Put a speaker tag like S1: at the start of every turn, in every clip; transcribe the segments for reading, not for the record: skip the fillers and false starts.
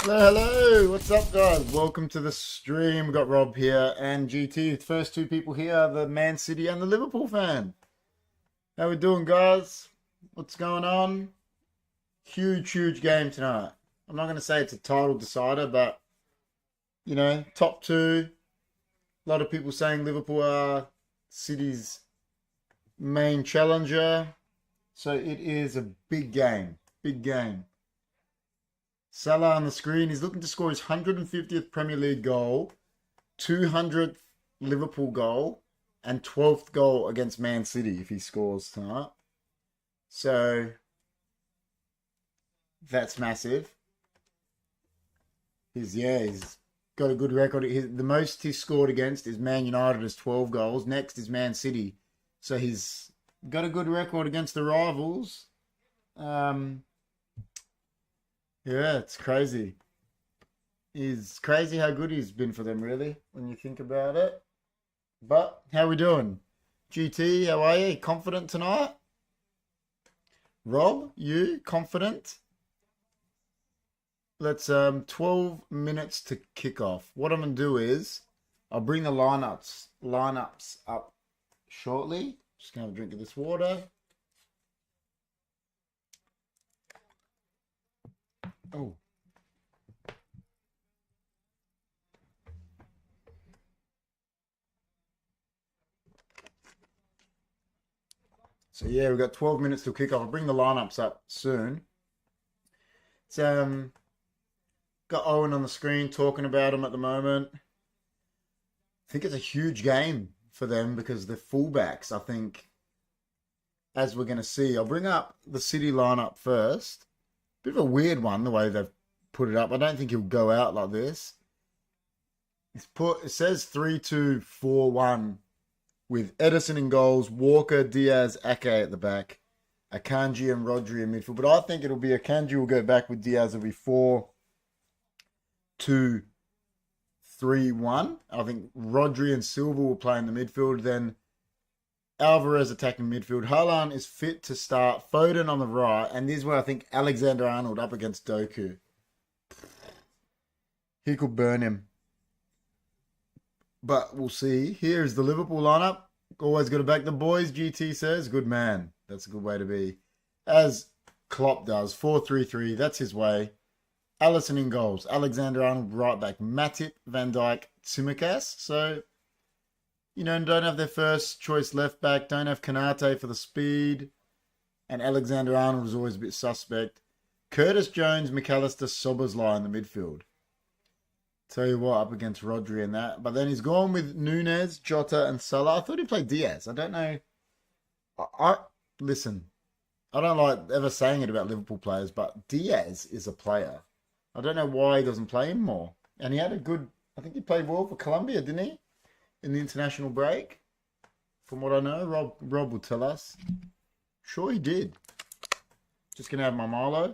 S1: Hello, what's up, guys? Welcome to the stream. We've got Rob here and GT. The first two people here are the Man City and the Liverpool fan. How we doing, guys? What's going on? Huge game tonight. I'm not going to say it's a title decider, but, top two. A lot of people saying Liverpool are City's main challenger. So it is a big game. Big game. Salah on the screen. He's looking to score his 150th Premier League goal, 200th Liverpool goal, and 12th goal against Man City if he scores tonight. So that's massive. He's got a good record. The most he's scored against is Man United as 12 goals. Next is Man City. So he's got a good record against the rivals. Yeah, it's crazy. It's crazy how good he's been for them, really, when you think about it. But how we doing? GT, how are you? Confident tonight? Rob, you confident? Let's 12 minutes to kick off. What I'm gonna do is I'll bring the lineups up shortly. Just gonna have a drink of this water. Oh. So yeah, we've got 12 minutes to kick off. I'll bring the lineups up soon. It's got Owen on the screen talking about him at the moment. I think it's a huge game for them because they're fullbacks. I think, as we're going to see, I'll bring up the City lineup first. Bit of a weird one, the way they've put it up. I don't think he'll go out like this. It says 3-2-4-1 with Edison in goals, Walker, Diaz, Ake at the back, Akanji and Rodri in midfield. But I think it'll be Akanji will go back with Diaz. It'll be 4-2-3-1. I think Rodri and Silva will play in the midfield. Then Alvarez attacking midfield. Haaland is fit to start. Foden on the right. And this is where I think Alexander-Arnold up against Doku. He could burn him. But we'll see. Here is the Liverpool lineup. Always got to back the boys, GT says. Good man. That's a good way to be. As Klopp does. 4-3-3. That's his way. Alisson in goals. Alexander-Arnold right back. Matip, Van Dijk, Tsimikas. So, don't have their first choice left back. Don't have Kanate for the speed. And Alexander-Arnold is always a bit suspect. Curtis Jones, McAllister, Szoboszlai in the midfield. Tell you what, up against Rodri and that. But then he's gone with Nunez, Jota, and Salah. I thought he played Diaz. I don't know. Listen, I don't like ever saying it about Liverpool players, but Diaz is a player. I don't know why he doesn't play him more. And he had a good, I think he played well for Colombia, didn't he? In the international break. From what I know, Rob will tell us. Sure he did. Just going to have my Milo.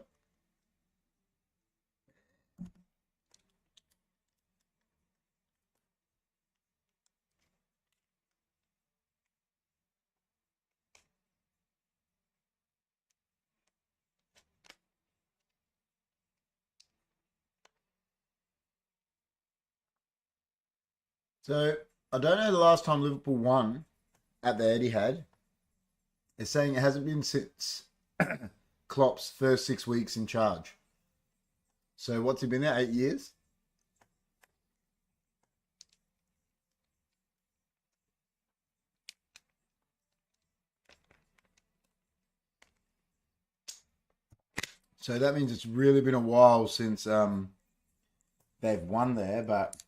S1: So, I don't know the last time Liverpool won at the Etihad. They're saying it hasn't been since Klopp's first 6 weeks in charge. So, what's he been there? 8 years? So, that means it's really been a while since they've won there, but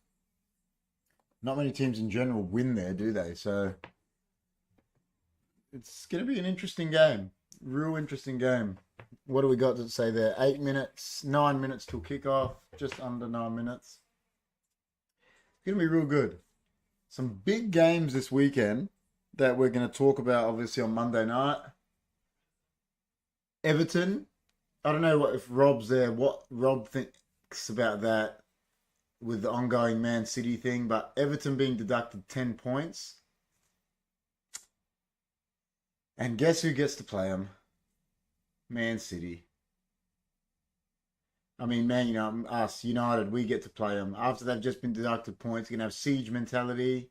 S1: not many teams in general win there, do they? So it's going to be an interesting game. Real interesting game. What do we got to say there? 8 minutes, 9 minutes till kickoff. Just under 9 minutes. It's going to be real good. Some big games this weekend that we're going to talk about, obviously, on Monday night. Everton. I don't know if Rob's there, what Rob thinks about that with the ongoing Man City thing, but Everton being deducted 10 points. And guess who gets to play them? Man City. I mean, man, us United, we get to play them after they've just been deducted points. Gonna have siege mentality.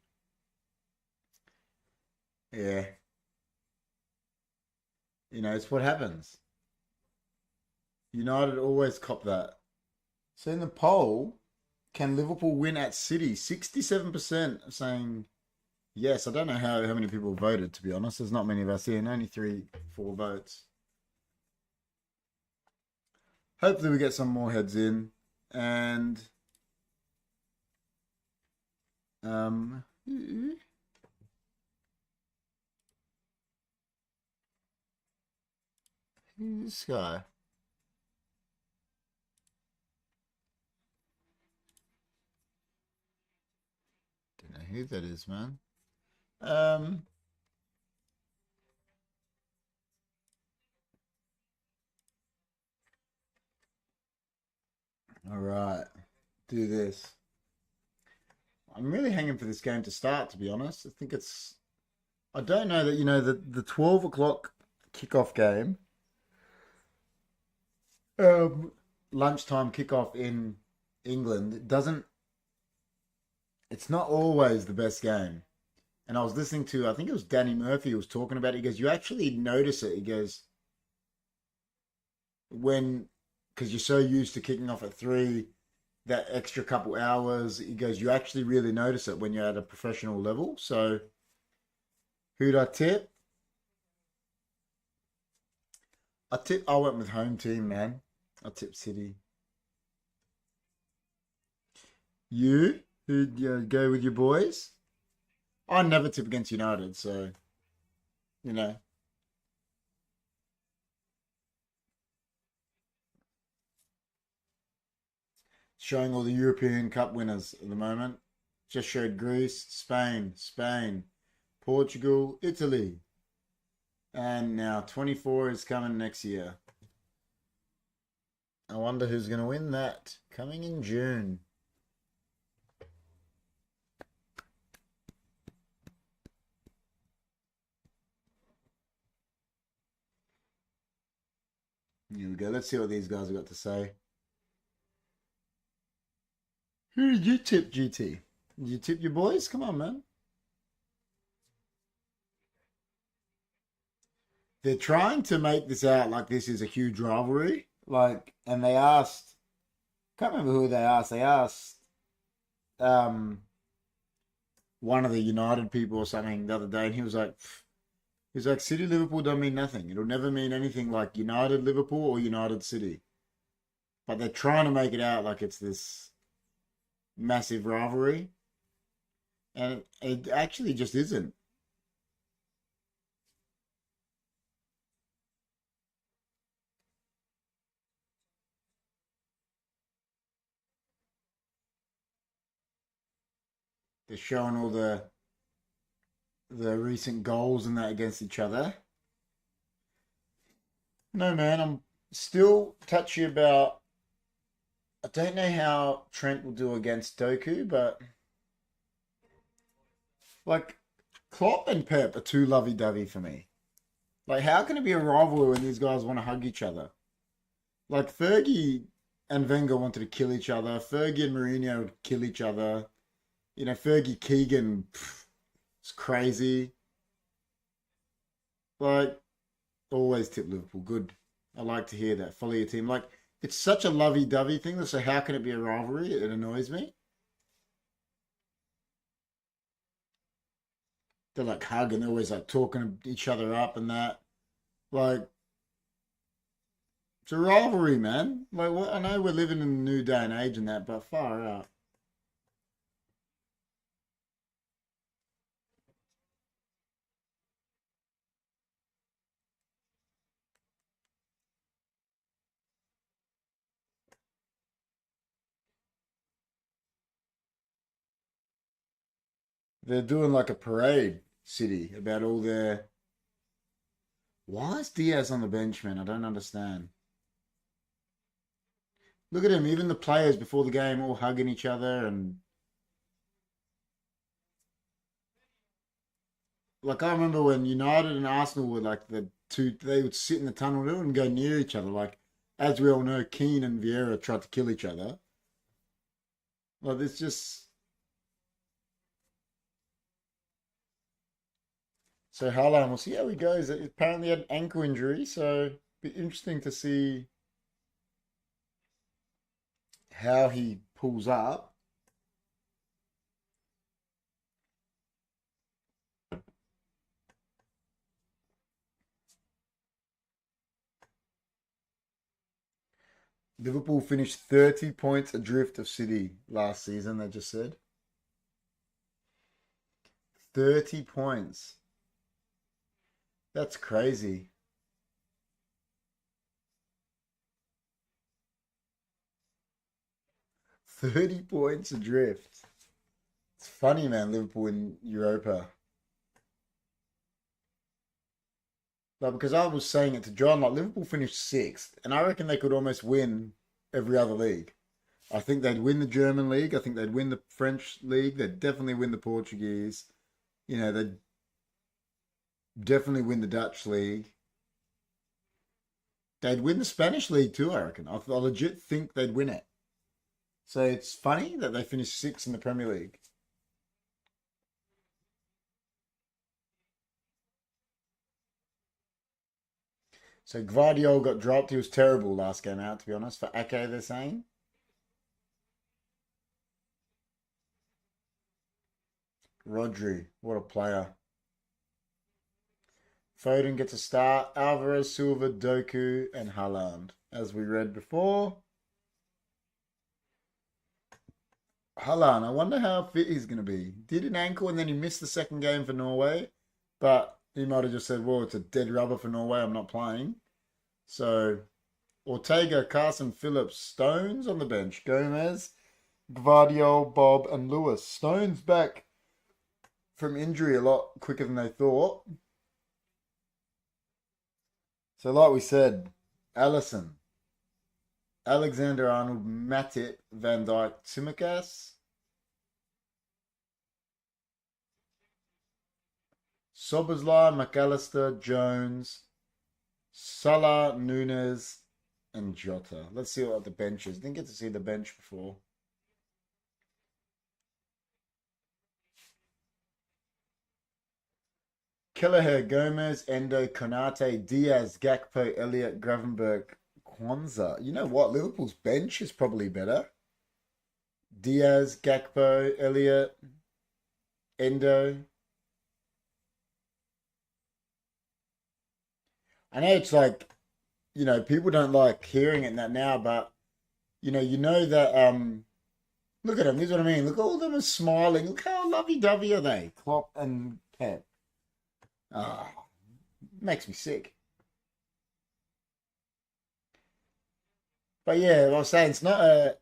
S1: Yeah, it's what happens. United always cop that. So in the poll, can Liverpool win at City? 67% saying yes. I don't know how many people voted, to be honest. There's not many of us here, only 4 votes. Hopefully we get some more heads in. And who's this guy? Don't know who that is, man. Um, all right, do this. I'm really hanging for this game to start, to be honest. I think it's. I don't know that the 12 o'clock kickoff game, um, lunchtime kickoff in England. It doesn't. It's not always the best game. And I was listening to, I think it was Danny Murphy who was talking about it. He goes, you actually notice it. He goes, when, because you're so used to kicking off at 3, that extra couple hours, he goes, you actually really notice it when you're at a professional level. So, who'd I tip? I went with home team, man. I tipped City. You? Who'd go with your boys? I never tip against United, so, you know. Showing all the European Cup winners at the moment. Just showed Greece, Spain, Portugal, Italy. And now 24 is coming next year. I wonder who's going to win that. Coming in June. Here we go. Let's see what these guys have got to say. Who did you tip, GT? Did you tip your boys? Come on, man. They're trying to make this out like this is a huge rivalry. And they asked, can't remember who they asked. They asked um, one of the United people or something the other day, and he was like, City Liverpool don't mean nothing. It'll never mean anything like United Liverpool or United City. But they're trying to make it out like it's this massive rivalry. And it actually just isn't. They're showing all the recent goals and that against each other. No, man, I'm still touchy about. I don't know how Trent will do against Doku, but like Klopp and Pep are too lovey-dovey for me. Like, how can it be a rivalry when these guys want to hug each other? Like Fergie and Wenger wanted to kill each other. Fergie and Mourinho would kill each other. Fergie Keegan, it's crazy. Like, always tip Liverpool. Good. I like to hear that. Follow your team. Like, it's such a lovey-dovey thing. So how can it be a rivalry? It annoys me. They're like hugging. They're always like talking each other up and that. Like, it's a rivalry, man. Like, what? I know we're living in a new day and age and that, but far out. They're doing like a parade, City, about all their. Why is Diaz on the bench, man? I don't understand. Look at him. Even the players before the game all hugging each other and like I remember when United and Arsenal were like the two. They would sit in the tunnel. They wouldn't go near each other. Like as we all know, Keane and Vieira tried to kill each other. Well, it's just so Haaland. We'll see how he goes. Apparently, had an ankle injury, so be interesting to see how he pulls up. Liverpool finished 30 points adrift of City last season, they just said. 30 points. That's crazy. 30 points adrift. It's funny, man, Liverpool in Europa. Like, because I was saying it to John, like Liverpool finished sixth, and I reckon they could almost win every other league. I think they'd win the German league. I think they'd win the French league. They'd definitely win the Portuguese. They'd definitely win the Dutch league. They'd win the Spanish league too, I reckon. I legit think they'd win it. So it's funny that they finished sixth in the Premier League. So Gvardiol got dropped. He was terrible last game out, to be honest. For Ake, they're saying. Rodri, what a player. Foden gets a start. Alvarez, Silva, Doku, and Haaland. As we read before. Haaland, I wonder how fit he's going to be. Did an ankle and then he missed the second game for Norway. But he might have just said, well, it's a dead rubber for Norway. I'm not playing. So, Ortega, Carson, Phillips, Stones on the bench. Gomez, Gvardiol, Bob, and Lewis. Stones back from injury a lot quicker than they thought. So, like we said, Allison, Alexander-Arnold, Matip, Van Dijk, Tsimikas, Soboslai, McAllister, Jones, Salah, Nunes, and Jota. Let's see what the bench is. Didn't get to see the bench before. Kelleher, Gomez, Endo, Konate, Diaz, Gakpo, Elliott, Gravenberg, Kwanzaa. You know what? Liverpool's bench is probably better. Diaz, Gakpo, Elliott, Endo. I know it's like, people don't like hearing it that now, but that look at them, this is what I mean. Look, all of them are smiling. Look how lovey-dovey are they? Klopp and Pep. Ah, makes me sick. But yeah, I was saying it's not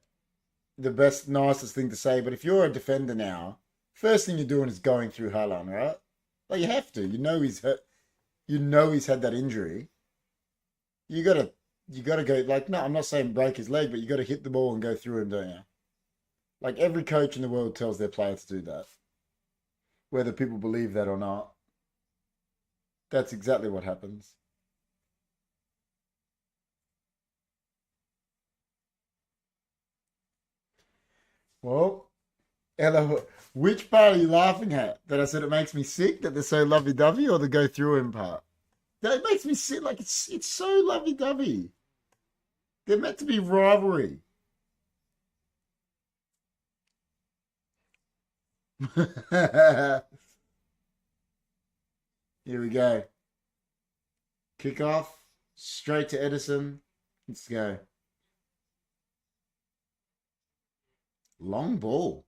S1: the best, nicest thing to say, but if you're a defender now, first thing you're doing is going through Haaland, right? Like you have to. You know he's hurt. You know he's had that injury. You gotta you gotta go like no, I'm not saying break his leg, but you gotta hit the ball and go through him, don't you? Like every coach in the world tells their player to do that. Whether people believe that or not. That's exactly what happens. Well, Ella, which part are you laughing at? That I said it makes me sick that they're so lovey dovey, or the go through him part? That makes me sick. Like it's so lovey dovey. They're meant to be rivalry. Here we go. Kick off straight to Edison. Let's go. Long ball.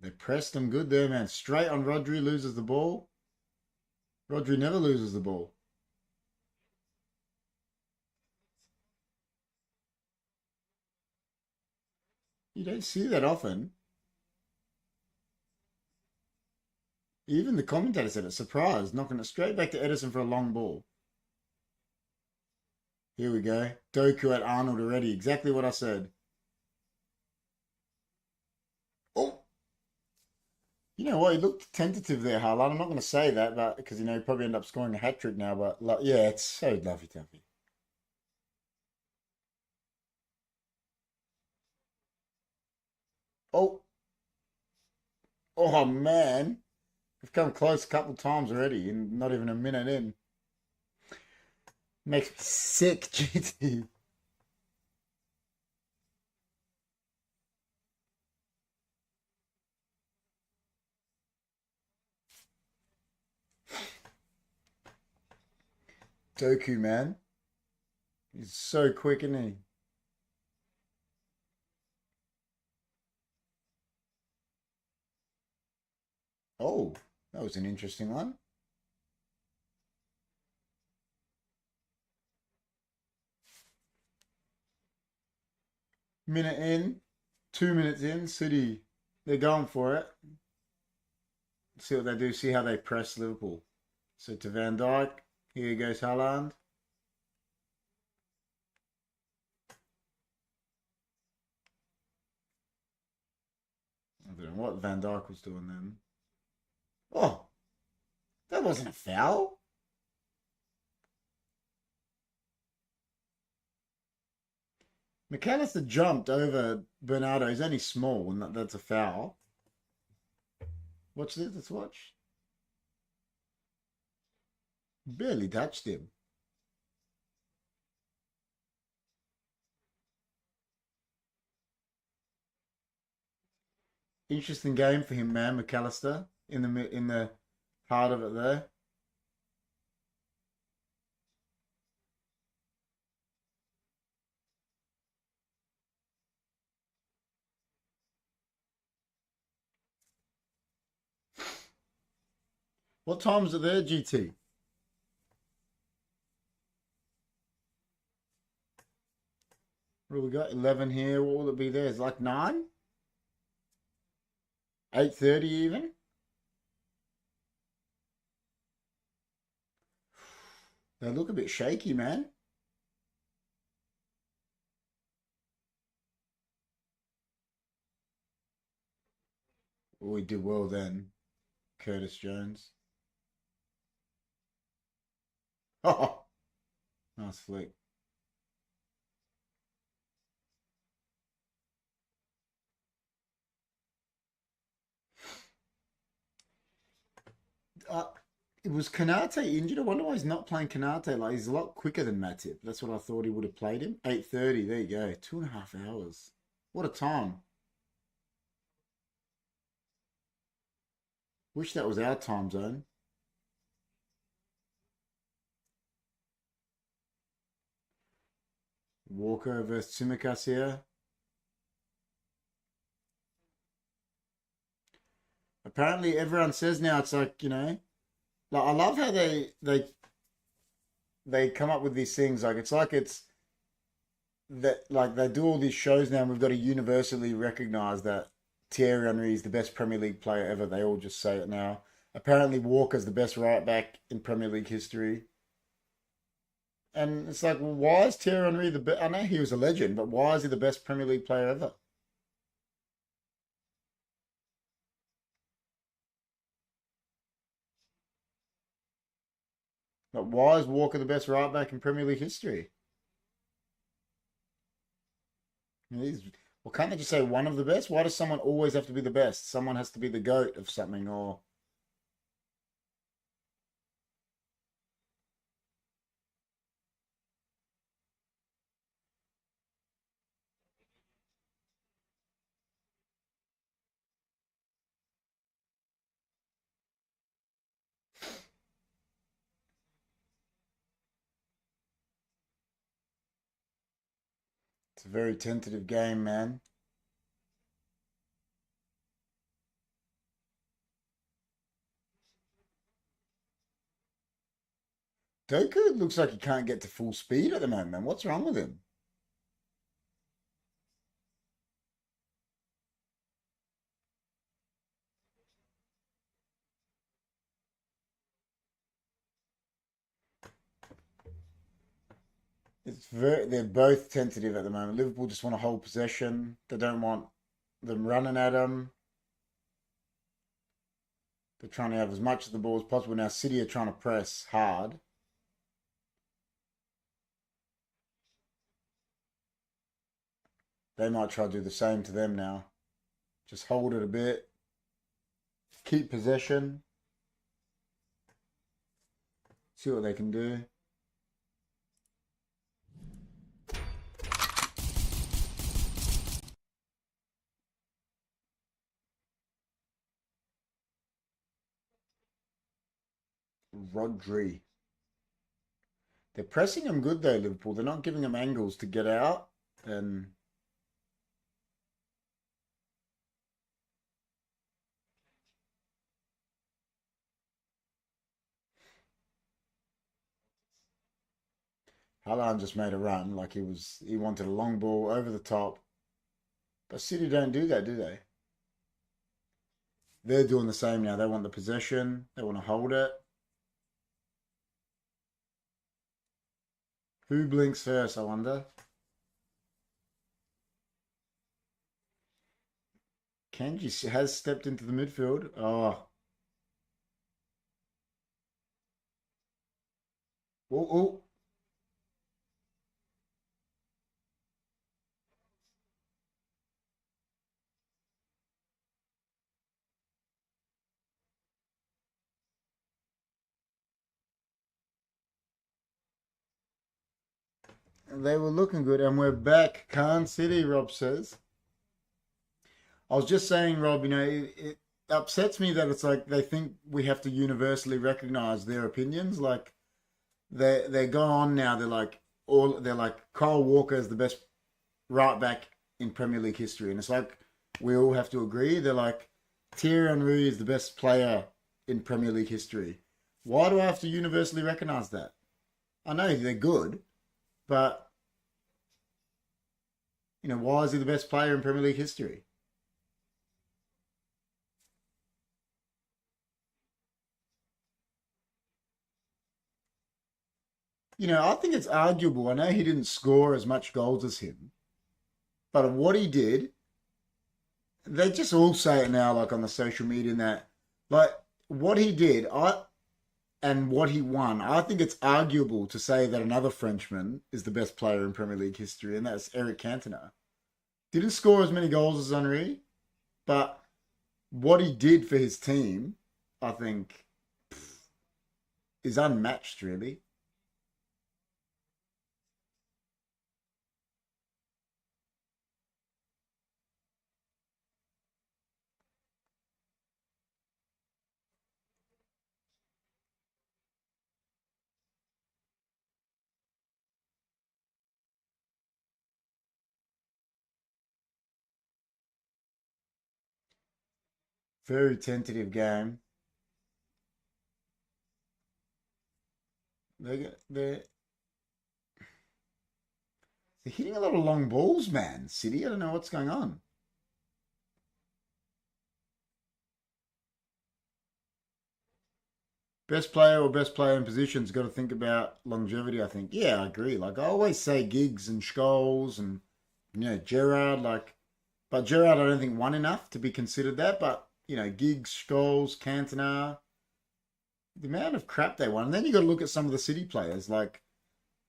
S1: They pressed him good there, man. Straight on Rodri, loses the ball. Rodri never loses the ball. You don't see that often. Even the commentator said it. Surprised, knocking it straight back to Edison for a long ball. Here we go. Doku at Arnold already. Exactly what I said. Oh, You know what? He looked tentative there, Haaland. I'm not going to say that, but because he probably end up scoring a hat trick now. But like, yeah, it's so lovely taffy. Oh, oh man, we've come close a couple times already, and not even a minute in. Makes me sick, GT. Doku, man, he's so quick, isn't he? Oh, that was an interesting one. Minute in, 2 minutes in, City, they're going for it. See what they do. See how they press Liverpool. So to Van Dijk, here goes Haaland. I don't know what Van Dijk was doing then. Oh, that wasn't a foul. McAllister jumped over Bernardo. He's only small, and that's a foul. Watch this. Let's watch. Barely touched him. Interesting game for him, man. McAllister in the heart of it there. What time's it there, GT? What have we got? 11 here. What will it be there? It's like 9? 8:30 even? They look a bit shaky, man. Oh, we did well then, Curtis Jones. Oh, nice flick. Uh, it was Kanate injured. I wonder why he's not playing Kanate. Like he's a lot quicker than Matip. That's what I thought he would have played him. 8:30. There you go. 2.5 hours. What a time. Wish that was our time zone. Walker versus Tsimikas here. Apparently, everyone says now it's like like I love how they come up with these things. Like it's that like they do all these shows now, and we've got to universally recognise that Thierry Henry is the best Premier League player ever. They all just say it now. Apparently, Walker's the best right back in Premier League history. And it's like, well, why is Thierry Henry the best? I know he was a legend, but why is he the best Premier League player ever? Like, why is Walker the best right back in Premier League history? He's, well, can't they just say one of the best? Why does someone always have to be the best? Someone has to be the GOAT of something, or it's a very tentative game, man. Doku looks like he can't get to full speed at the moment, man. What's wrong with him? They're both tentative at the moment. Liverpool just want to hold possession. They don't want them running at them. They're trying to have as much of the ball as possible. Now City are trying to press hard. They might try to do the same to them now. Just hold it a bit. Keep possession. See what they can do. Rodri. They're pressing him good though, Liverpool. They're not giving him angles to get out. And Haaland just made a run like he wanted a long ball over the top. But City don't do that, do they? They're doing the same now. They want the possession. They want to hold it. Who blinks first, I wonder? Kenji has stepped into the midfield. Oh. Oh, oh. They were looking good, and we're back. Khan City, Rob says. I was just saying, Rob, it upsets me that it's like they think we have to universally recognize their opinions. Like they're gone on now. They're like Kyle Walker is the best right back in Premier League history, and it's like we all have to agree. They're like Thierry Henry is the best player in Premier League history. Why do I have to universally recognize that? I know they're good, but why is he the best player in Premier League history? I think it's arguable. I know he didn't score as much goals as him, but what he did, they just all say it now, like on the social media and that, like what he did, and what he won. I think it's arguable to say that another Frenchman is the best player in Premier League history, and that's Eric Cantona. Didn't score as many goals as Henry, but what he did for his team, I think, is unmatched, really. Very tentative game. They're hitting a lot of long balls, man. City, I don't know what's going on. Best player or best player in position's got to think about longevity, I think. Yeah, I agree. Like, I always say Giggs and Scholes and, Gerrard, but Gerrard, I don't think won enough to be considered that. But, Giggs, Scholes, Cantona, the amount of crap they won. And then you got to look at some of the City players, like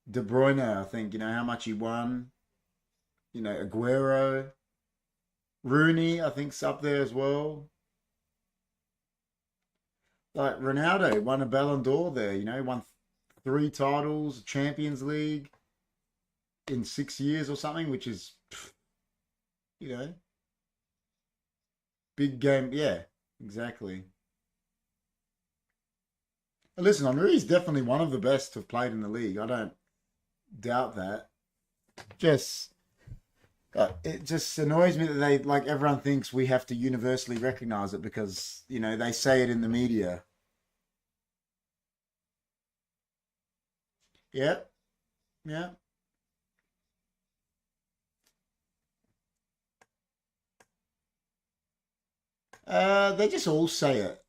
S1: De Bruyne, I think, how much he won. Aguero, Rooney, I think's up there as well. Like Ronaldo won a Ballon d'Or there, won three titles, Champions League in 6 years or something, which is, you know, big game. Yeah, exactly. But listen, Henri's definitely one of the best to have played in the league. I don't doubt that. Just, it just annoys me that everyone thinks we have to universally recognize it because, they say it in the media. Yeah, yeah. They just all say it.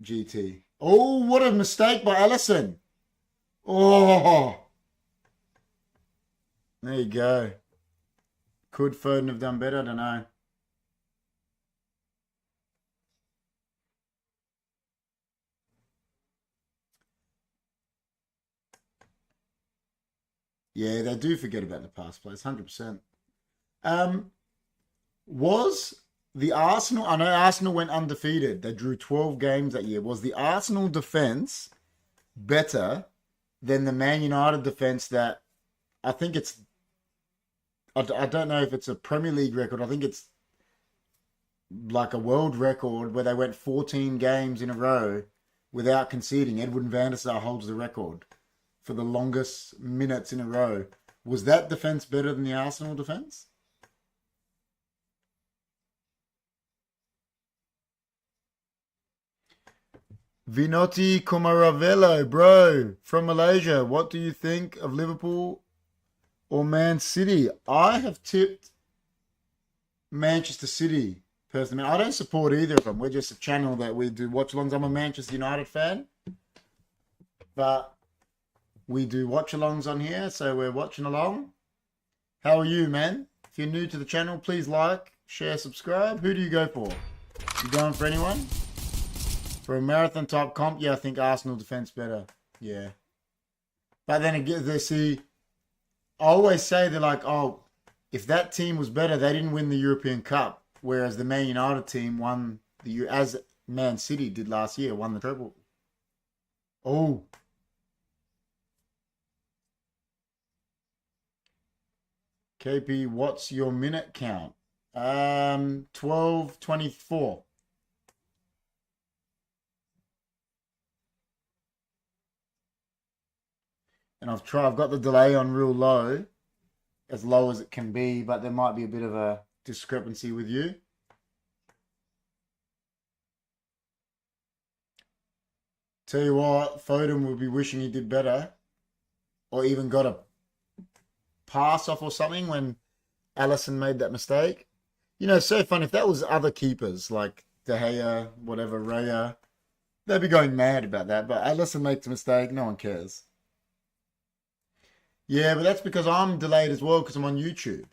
S1: GT. Oh, what a mistake by Allison. Oh, there you go. Could Foden have done better? I don't know. Yeah, they do forget about the past plays, 100%. Um, was the Arsenal, I know Arsenal went undefeated. They drew 12 games that year. Was the Arsenal defense better than the Man United defense that I think I don't know if it's a Premier League record. I think it's like a world record where they went 14 games in a row without conceding. Edwin van der Sar holds the record for the longest minutes in a row. Was that defense better than the Arsenal defense? Vinoti Kumaravello, bro, from Malaysia. What do you think of Liverpool or Man City? I have tipped Manchester City, personally. I don't support either of them. We're just a channel that we do watch-alongs. I'm a Manchester United fan, but we do watch-alongs on here, so we're watching along. How are you, man? If you're new to the channel, please like, share, subscribe. Who do you go for? You going for anyone? For a marathon type comp, yeah, I think Arsenal defense better. Yeah. But then again, I always say they're like, oh, if that team was better, they didn't win the European Cup. Whereas the Man United team won as Man City did last year, won the treble. Oh. KP, what's your minute count? 12:24. And I've got the delay on real low, as low as it can be, but there might be a bit of a discrepancy with you. Tell you what, Foden would be wishing he did better, or even got a pass off or something when Allison made that mistake. You know, it's so fun. If that was other keepers like De Gea, whatever, Raya, they'd be going mad about that. But Allison makes a mistake, no one cares. Yeah, but that's because I'm delayed as well because I'm on YouTube.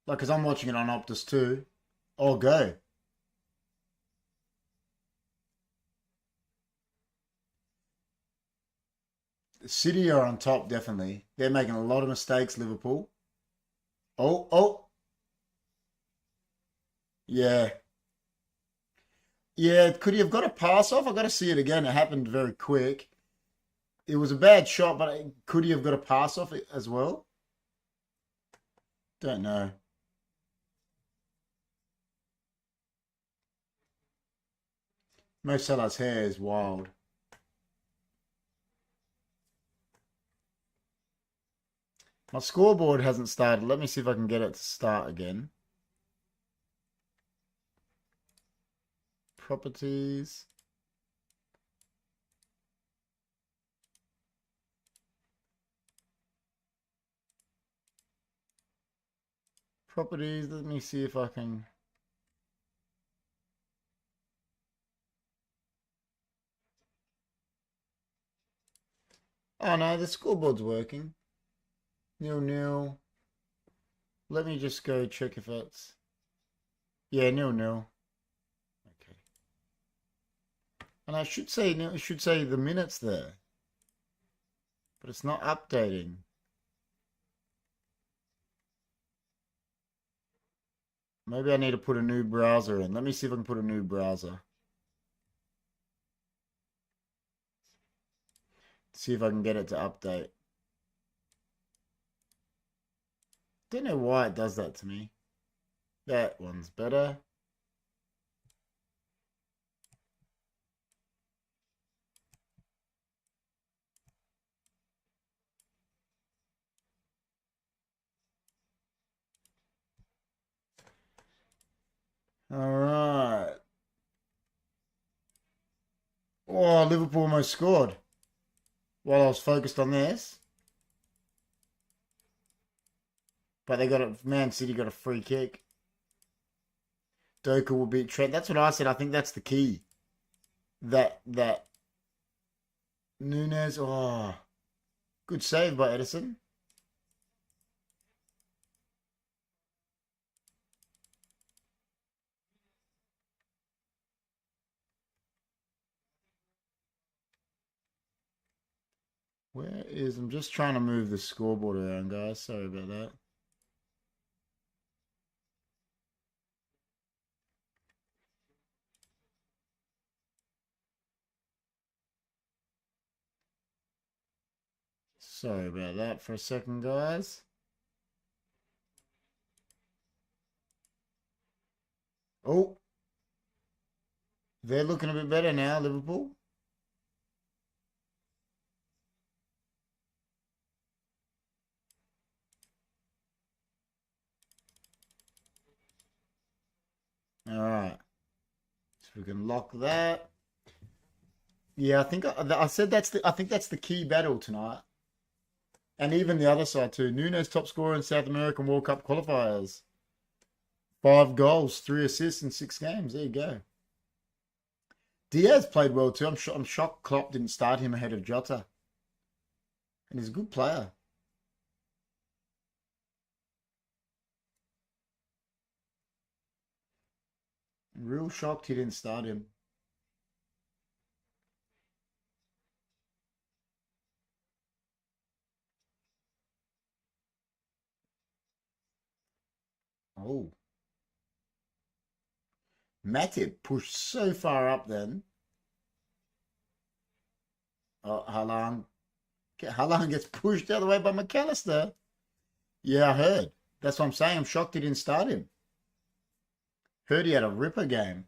S1: Like, because I'm watching it on Optus too. Oh, go. City are on top, definitely. They're making a lot of mistakes, Liverpool. Oh, oh. Yeah. Yeah, could he have got a pass off? I got to see it again. It happened very quick. It was a bad shot, but could he have got a pass off it as well? Don't know. Mo Salah's hair is wild. My scoreboard hasn't started. Let me see if I can get it to start again. Properties. Properties. Let me see if I can. Oh no, the scoreboard's working. 0-0. Let me just go check if it's. Yeah, 0-0. Okay. And I should say it should say the minutes there, but it's not updating. Maybe I need to put a new browser in. Let me see if I can put a new browser. See if I can get it to update. Don't know why it does that to me. That one's better. All right. Oh, Liverpool almost scored while I was focused on this. But they got Man City got a free kick. Doku will beat Trent. That's what I said. I think that's the key. That Nunes. Oh, good save by Edison. I'm just trying to move the scoreboard around, guys. Sorry about that. Sorry about that for a second, guys. Oh, they're looking a bit better now, Liverpool. All right. So we can lock that. Yeah, I said I think that's the key battle tonight. And even the other side too. Nunes top scorer in South American World Cup qualifiers. 5 goals, 3 assists in 6 games. There you go. Diaz played well too. I'm shocked Klopp didn't start him ahead of Jota. And he's a good player. Real shocked he didn't start him. Oh. Matip pushed so far up then. Oh, Haaland gets pushed out of the way by McAllister. Yeah, I heard. That's what I'm saying. I'm shocked he didn't start him. Heard he had a ripper game.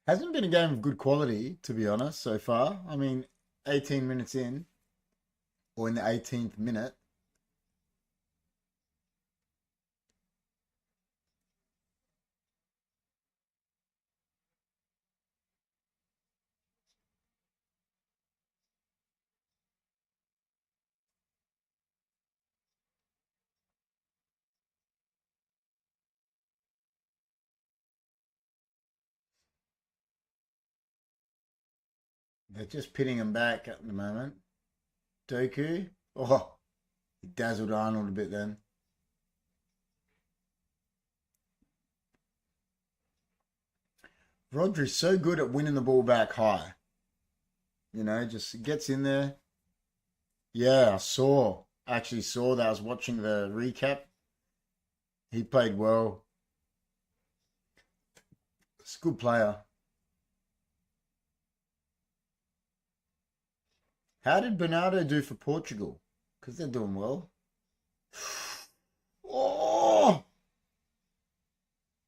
S1: Hasn't been a game of good quality, to be honest, so far. I mean, 18 minutes in, or in the 18th minute. They're just pitting him back at the moment. Doku. Oh, he dazzled Arnold a bit then. Rodri's so good at winning the ball back high. Just gets in there. Yeah, I actually saw that. I was watching the recap. He played well. He's a good player. How did Bernardo do for Portugal? Because they're doing well. Oh!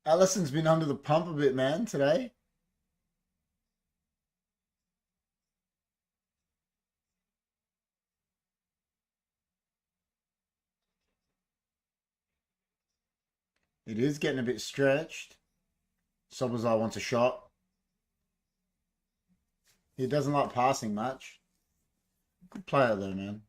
S1: Allison's been under the pump a bit, man, today. It is getting a bit stretched. Sobozai wants a shot. He doesn't like passing much. Good player though, man.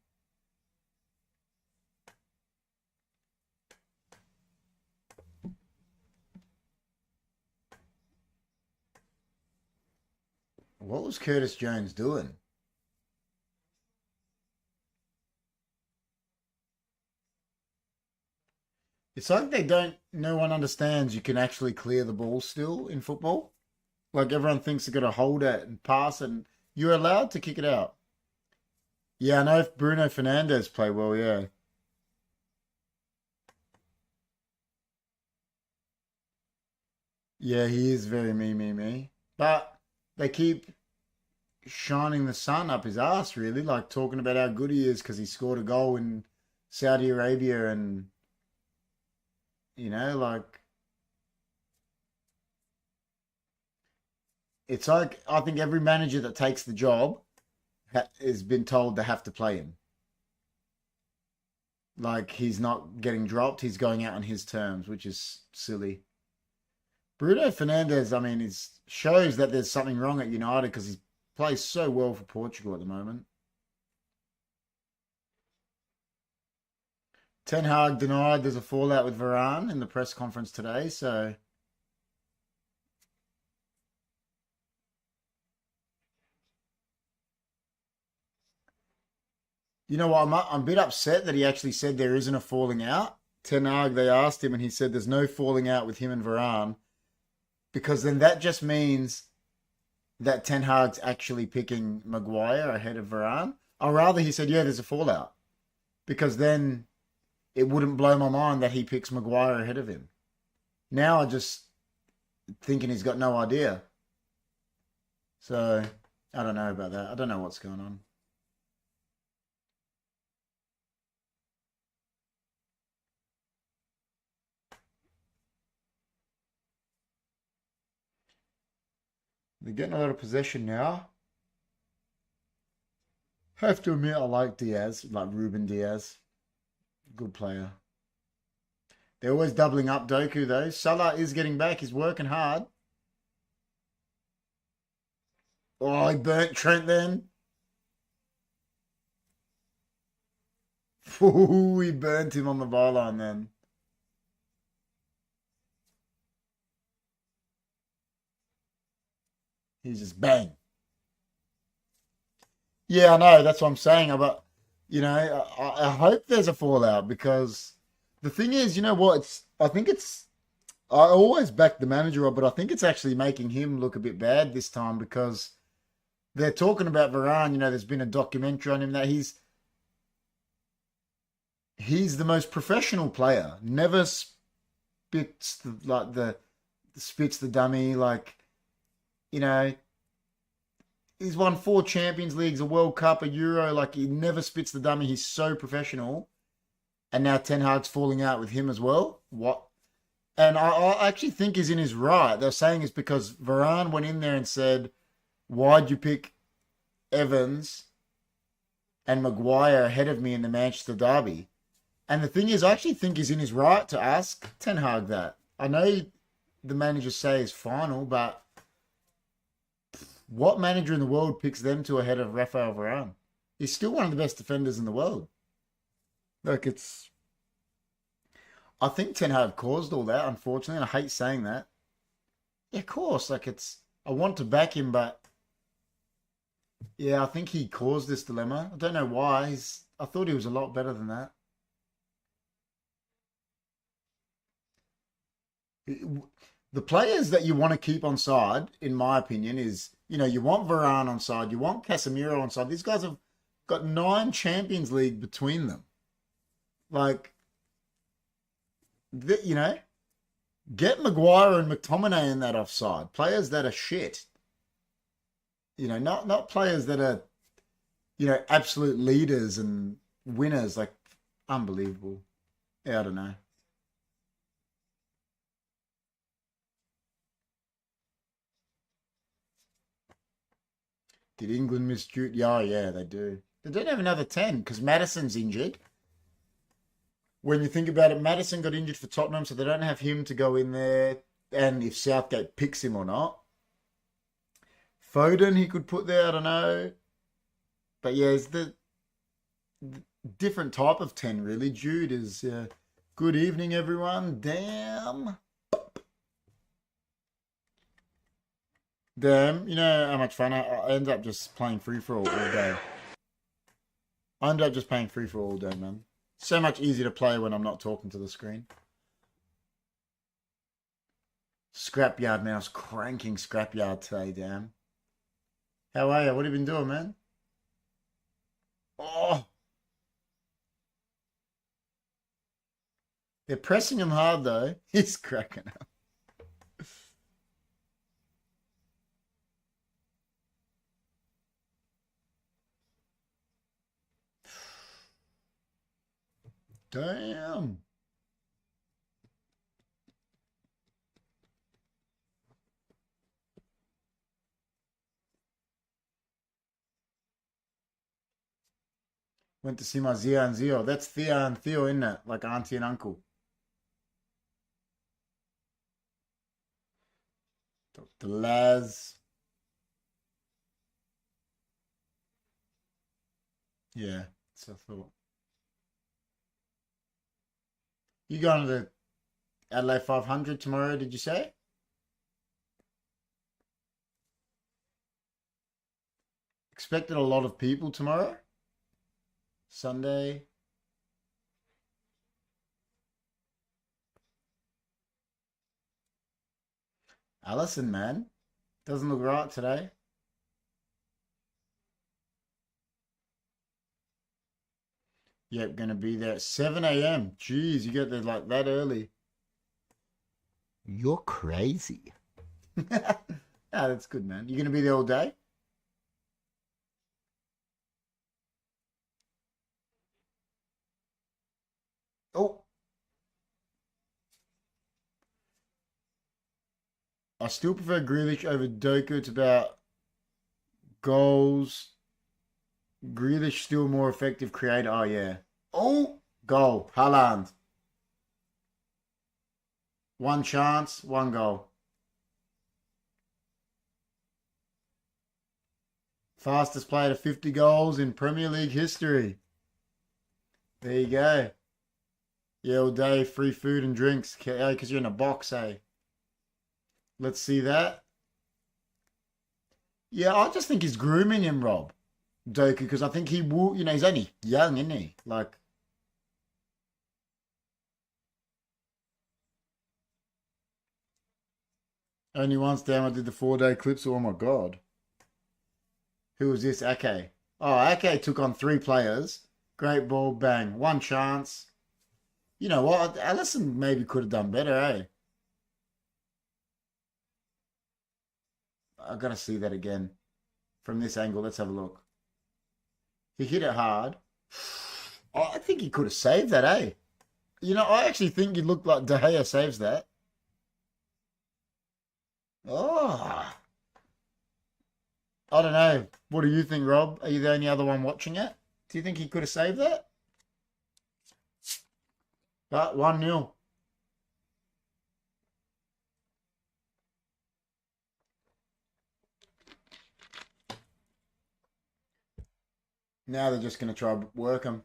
S1: What was Curtis Jones doing? It's like no one understands you can actually clear the ball still in football. Like everyone thinks they're going to hold it and pass, and you're allowed to kick it out. Yeah, I know if Bruno Fernandes play well, yeah. Yeah, he is very me. But they keep shining the sun up his ass, really, like talking about how good he is because he scored a goal in Saudi Arabia and, like, it's like I think every manager that takes the job has been told they have to play him. Like, he's not getting dropped, he's going out on his terms, which is silly. Bruno Fernandes, I mean, it shows that there's something wrong at United because he plays so well for Portugal at the moment. Ten Hag denied there's a fallout with Varane in the press conference today, so You know what? I'm a bit upset that he actually said there isn't a falling out. Ten Hag, they asked him, and he said there's no falling out with him and Varane, because then that just means that Ten Hag's actually picking Maguire ahead of Varane. Or rather, he said, yeah, there's a fallout, because then it wouldn't blow my mind that he picks Maguire ahead of him. Now I just thinking he's got no idea. So I don't know about that. I don't know what's going on. They're getting a lot of possession now. I have to admit, I like Diaz, like Ruben Diaz. Good player. They're always doubling up Doku, though. Salah is getting back. He's working hard. Oh, he burnt Trent then. Ooh, he burnt him on the byline then. He's just bang. Yeah, I know. That's what I'm saying. But I hope there's a fallout because the thing is, you know what? I think it's. I always back the manager up, but I think it's actually making him look a bit bad this time because they're talking about Varane. There's been a documentary on him that he's the most professional player. Never spits the spits the dummy. Like you know, he's won 4 Champions Leagues, a World Cup, a Euro. Like he never spits the dummy. He's so professional. And now Ten Hag's falling out with him as well. What? And I actually think he's in his right. They're saying it's because Varane went in there and said, "Why'd you pick Evans and Maguire ahead of me in the Manchester derby?" And the thing is, I actually think he's in his right to ask Ten Hag that. I know the managers say it's final, but what manager in the world picks them two ahead of Rafael Varane? He's still one of the best defenders in the world. Like I think Ten Hag caused all that, unfortunately, and I hate saying that. Yeah, of course, I want to back him, but yeah, I think he caused this dilemma. I don't know why. I thought he was a lot better than that. The players that you want to keep on side, in my opinion, is you want Varane on side, you want Casemiro on side. These guys have got 9 Champions League between them. Like, you know, get Maguire and McTominay in that offside. Players that are shit. Not players that are absolute leaders and winners. Like, unbelievable. Yeah, I don't know. Did England miss Jude? Yeah, yeah, they do. They don't have another 10 because Madison's injured. When you think about it, Madison got injured for Tottenham, so they don't have him to go in there. And if Southgate picks him or not, Foden he could put there. I don't know, but yeah, it's the different type of 10 really. Jude is. Good evening, everyone. Damn. You know how much fun I end up just playing free for all day. I end up just playing free for all day, man. So much easier to play when I'm not talking to the screen. Scrapyard, man. I was cranking Scrapyard today, damn. How are you? What have you been doing, man? Oh, they're pressing him hard, though. He's cracking up. Damn. Went to see my Zia and Zio. That's Thea and Theo, isn't it? Like auntie and uncle. Dr. Laz. Yeah, so I thought. You going to the Adelaide 500 tomorrow, did you say? Expected a lot of people tomorrow? Sunday. Allison, man. Doesn't look right today. Yep, gonna be there at 7 a.m. Jeez, you get there like that early. You're crazy. Ah, that's good, man. You gonna be there all day? Oh, I still prefer Grealish over Doku. It's about goals. Grealish still more effective creator. Oh yeah. Oh, goal. Haaland. One chance, one goal. Fastest player to 50 goals in Premier League history. There you go. Yeah, all day, free food and drinks. Because you're in a box, eh? Let's see that. Yeah, I just think he's grooming him, Rob. Doku, because I think he will, he's only young, isn't he? Like, only once damn I did the 4 day clips. Oh my God. Who was this? Ake. Oh, Ake took on 3 players. Great ball, bang. One chance. You know what? Allison maybe could have done better, eh? I gotta see that again. From this angle, let's have a look. He hit it hard. Oh, I think he could have saved that, eh? I actually think he looked like De Gea saves that. Oh, I don't know. What do you think, Rob? Are you the only other one watching it? Do you think he could have saved that? But 1-0. Now they're just going to try work him.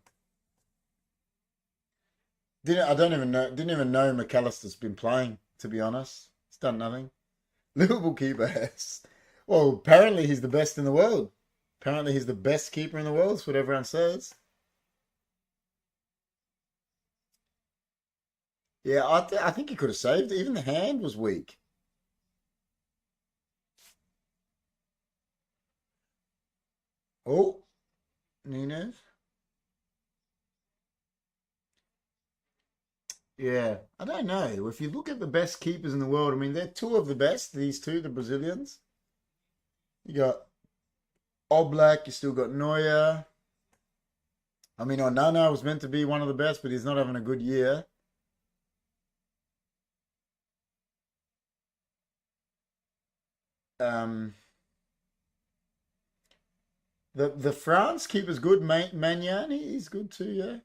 S1: I don't even know. Didn't even know McAllister's been playing. To be honest, he's done nothing. Liverpool keeper has. Well, apparently he's the best in the world. Apparently he's the best keeper in the world. That's what everyone says. Yeah, I think he could have saved it. Even the hand was weak. Oh, Nunez. Yeah, I don't know. If you look at the best keepers in the world, I mean, they're two of the best. These two, the Brazilians. You got Oblak. You still got Neuer. I mean, Onana was meant to be one of the best, but he's not having a good year. Um, the France keeper's good. Magnani, he's good too. Yeah.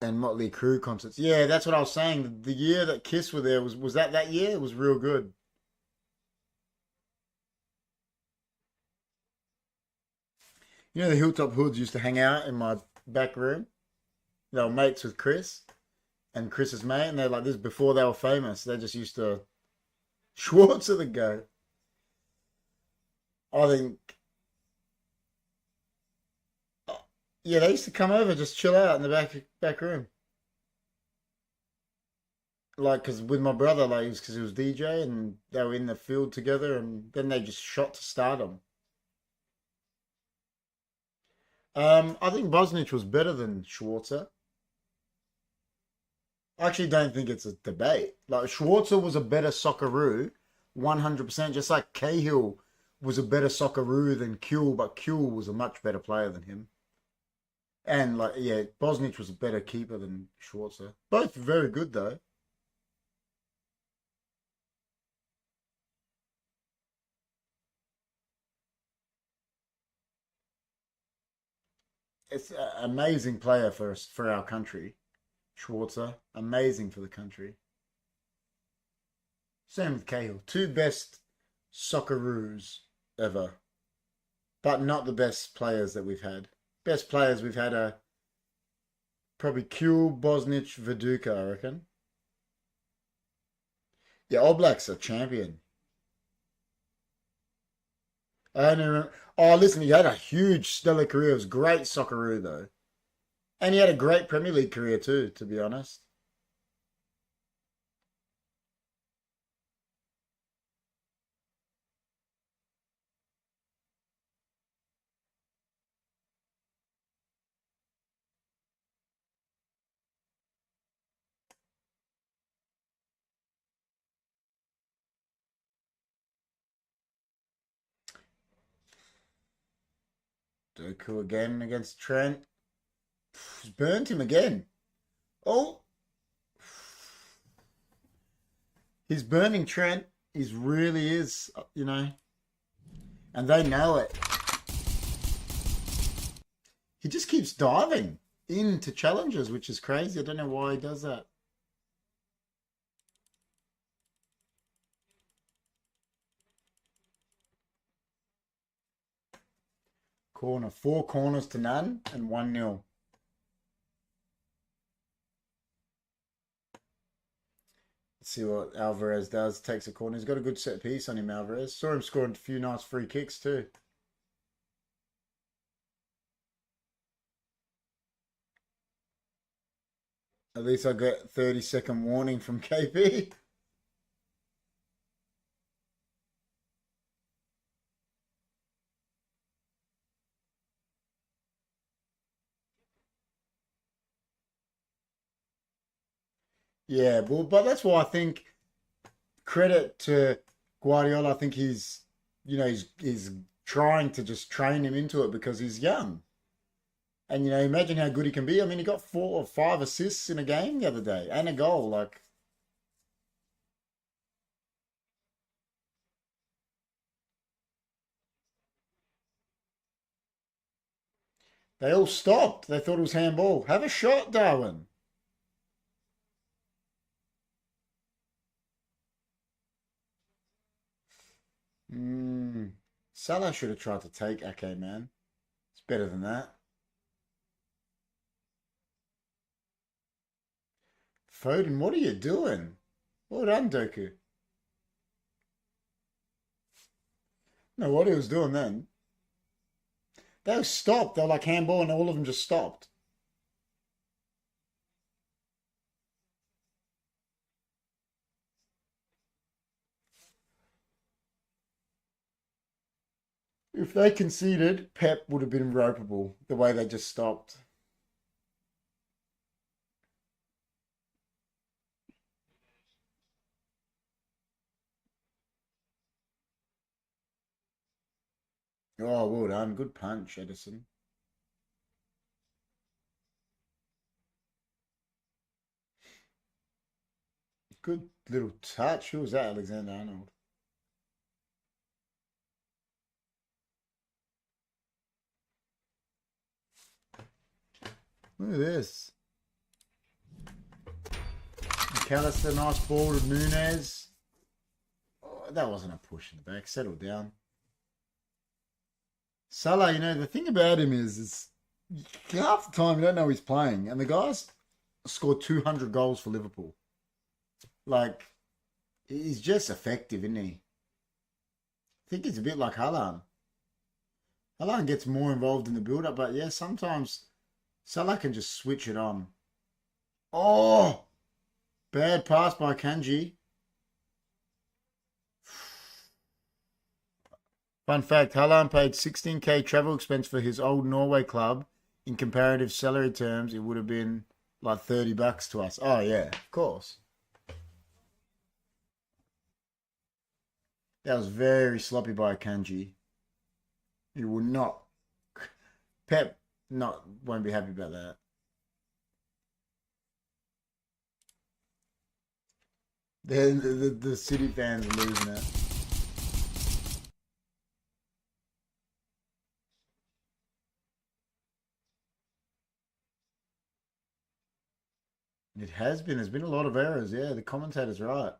S1: And Motley Crue concerts. Yeah, that's what I was saying. The year that Kiss were there was that year? It was real good. The Hilltop Hoods used to hang out in my back room. They were mates with Chris and Chris's mate, and they're like this before they were famous. They just used to Schwarzer the go. I think, yeah, they used to come over, just chill out in the back room. Like, cause with my brother, like, because he was DJ, and they were in the field together, and then they just shot to stardom. I think Bosnich was better than Schwarzer. I actually don't think it's a debate. Like Schwarzer was a better Socceroo, 100%. Just like Cahill was a better Socceroo than Kuhl, but Kuhl was a much better player than him. And like, yeah, Bosnich was a better keeper than Schwarzer. Both very good though. It's an amazing player for us, for our country. Schwarzer, amazing for the country. Same with Cahill. Two best Socceroos ever, but not the best players that we've had. Best players we've had are probably Kuhl, Bosnich, Viduka, I reckon. Yeah, All Blacks are champion. I don't remember. Oh, listen, he had a huge stellar career. It was great Socceroo though, and he had a great Premier League career too. To be honest, Doku again against Trent. He's burnt him again. Oh, he's burning Trent. He's really is, and they know it. He just keeps diving into challenges, which is crazy. I don't know why he does that. Corner, four corners to none, and 1-0. Let's see what Alvarez does. Takes a corner. He's got a good set piece on him, Alvarez. Saw him scoring a few nice free kicks too. At least I got 30-second warning from KP. Yeah, well, but that's why I think credit to Guardiola. I think he's trying to just train him into it because he's young. And imagine how good he can be. I mean, he got 4 or 5 assists in a game the other day and a goal. Like they all stopped. They thought it was handball. Have a shot, Darwin. Mm. Salah should have tried to take Ake, man. It's better than that. Foden, what are you doing? Well done, Doku. No, what he was doing then. They were stopped. They were like handball, and all of them just stopped. If they conceded, Pep would have been ropeable the way they just stopped. Oh, well done. Good punch, Edison. Good little touch. Who was that? Alexander Arnold. Look at this. McAllister, nice ball to Nunez. Oh, that wasn't a push in the back. Settle down. Salah, the thing about him is half the time you don't know he's playing. And the guy's scored 200 goals for Liverpool. Like, he's just effective, isn't he? I think it's a bit like Haaland. Haaland gets more involved in the build-up, but yeah, sometimes Salah can just switch it on. Oh, bad pass by Kanji. Fun fact, Haaland paid 16k travel expense for his old Norway club. In comparative salary terms, it would have been like $30 to us. Oh yeah, of course. That was very sloppy by Kanji. He will not. Pep not won't be happy about that. The City fans are losing it. It has been. There's been a lot of errors. Yeah, the commentator's right.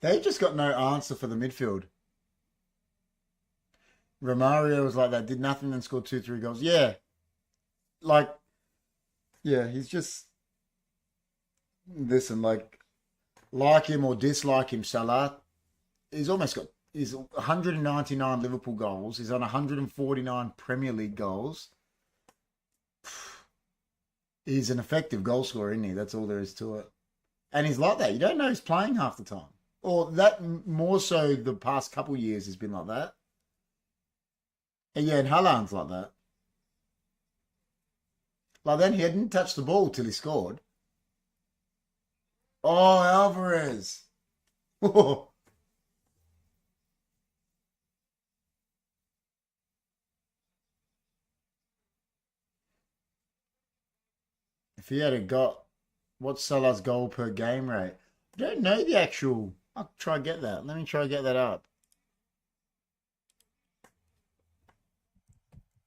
S1: They just got no answer for the midfield. Romario was like that, did nothing and scored 2, 3 goals. Yeah, like, yeah, he's just, listen, like, like him or dislike him, Salah, he's 199 Liverpool goals. He's on 149 Premier League goals. He's an effective goal scorer, isn't he? That's all there is to it. And he's like that. You don't know he's playing half the time. Or that more so the past couple years has been like that. And yeah, and Haaland's like that. Like then he hadn't touched the ball till he scored. Oh, Alvarez. If he had got what's Salah's goal per game rate? I don't know the actual. I'll try to get that. Let me try to get that up.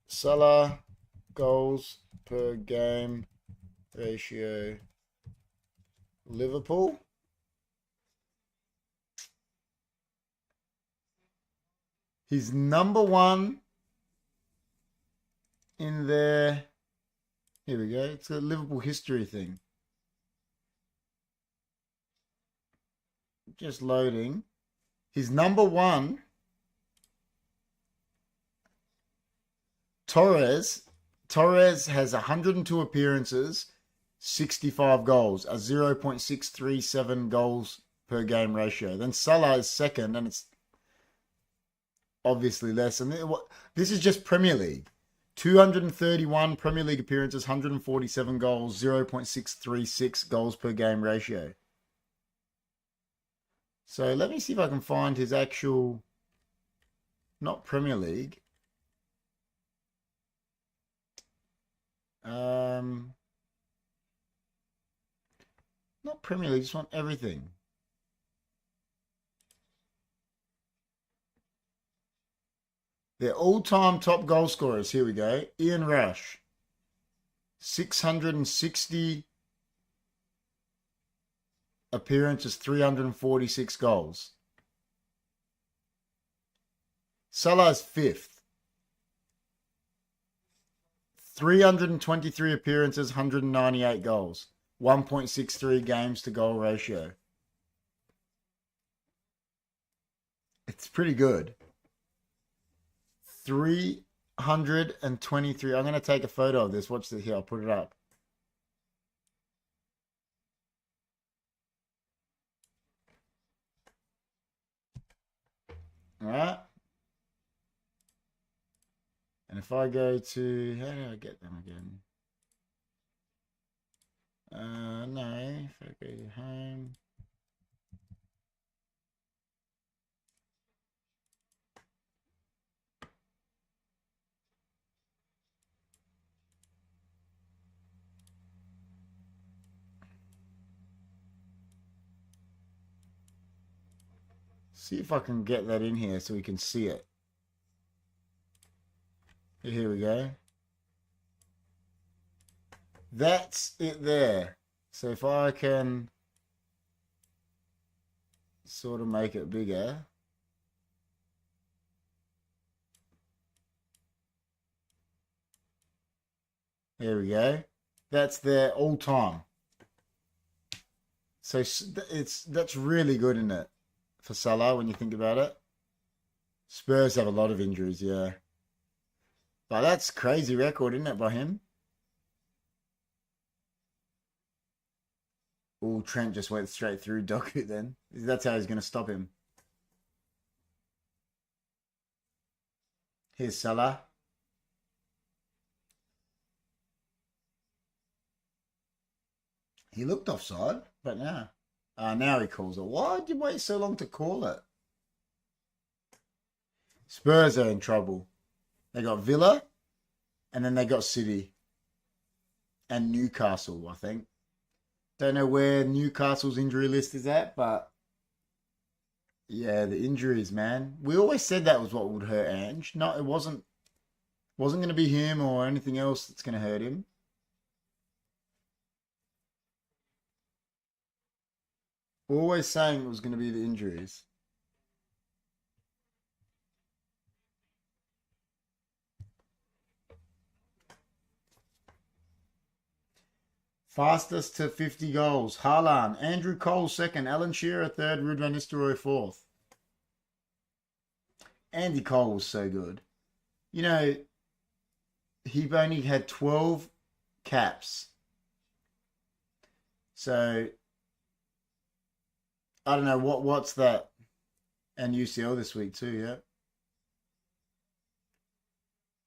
S1: Salah goals per game ratio. Liverpool. He's number one in their. Here we go. It's a Liverpool history thing. Just loading. He's number one. Torres has 102 appearances, 65 goals, a 0.637 goals per game ratio. Then Salah is second, and it's obviously less. And this is just Premier League. 231 Premier League appearances, 147 goals, 0.636 goals per game ratio. So let me see if I can find his actual, not Premier League. Not Premier League, just want everything. Their all-time top goal scorers. Here we go. Ian Rush. 660 appearances, 346 goals. Salah's fifth. 323 appearances, 198 goals. 1.63 games to goal ratio. It's pretty good. 323. I'm going to take a photo of this. Watch this here. I'll put it up. All right. And if I go to, how do I get them again? No, if I go to home. See if I can get that in here so we can see it. Here we go. That's it there. So if I can sort of make it bigger. There we go. That's their all time. So that's really good, isn't it? For Salah, when you think about it. Spurs have a lot of injuries, yeah. But that's crazy record, isn't it, by him? Oh, Trent just went straight through Doku then. That's how he's going to stop him. Here's Salah. He looked offside, but now. Now he calls it. Why did you wait so long to call it? Spurs are in trouble. They got Villa, and then they got City. And Newcastle, I think. Don't know where Newcastle's injury list is at, but yeah, the injuries, man. We always said that was what would hurt Ange. No, it wasn't going to be him or anything else that's going to hurt him. Always saying it was going to be the injuries. Fastest to 50 goals. Haaland. Andrew Cole second. Alan Shearer third. Ruud van Nistelrooy fourth. Andy Cole was so good. You know, he only had 12 caps. So, I don't know, what's that? And UCL this week too, yeah.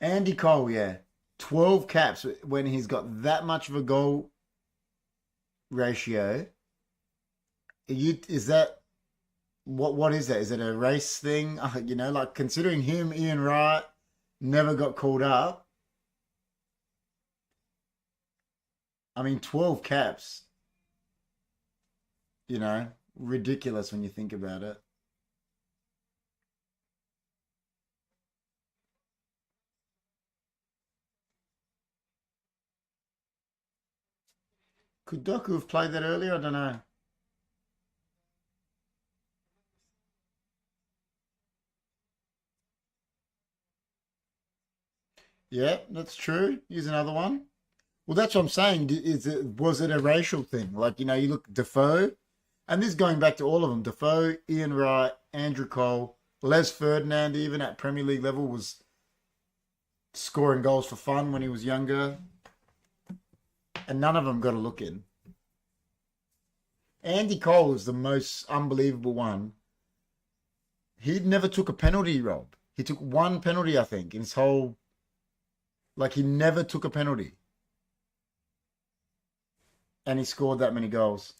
S1: Andy Cole, yeah. 12 caps when he's got that much of a goal ratio. Is that what is that? Is it a race thing? Like considering him, Ian Wright never got called up. I mean, 12 caps. Ridiculous when you think about it. Could Doku have played that earlier? I don't know. Yeah, that's true. Here's another one. Well, that's what I'm saying. Was it a racial thing? Like, you look Defoe, and this is going back to all of them. Defoe, Ian Wright, Andrew Cole, Les Ferdinand, even at Premier League level, was scoring goals for fun when he was younger, and none of them got a look in. Andy Cole is the most unbelievable one. He never took a penalty, Rob. He took one penalty, I think, in his whole. Like, he never took a penalty. And he scored that many goals.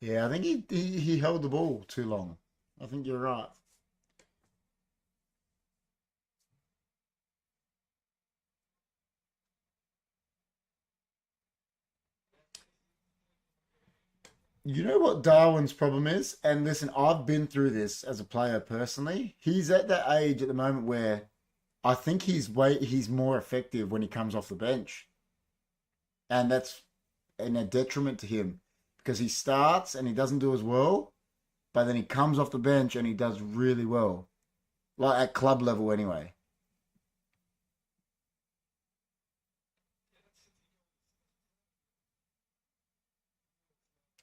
S1: Yeah, I think he held the ball too long. I think you're right. You know what Darwin's problem is? And listen, I've been through this as a player personally. He's at that age at the moment where I think he's more effective when he comes off the bench. And that's a detriment to him because he starts and he doesn't do as well, but then he comes off the bench and he does really well. Like at club level anyway.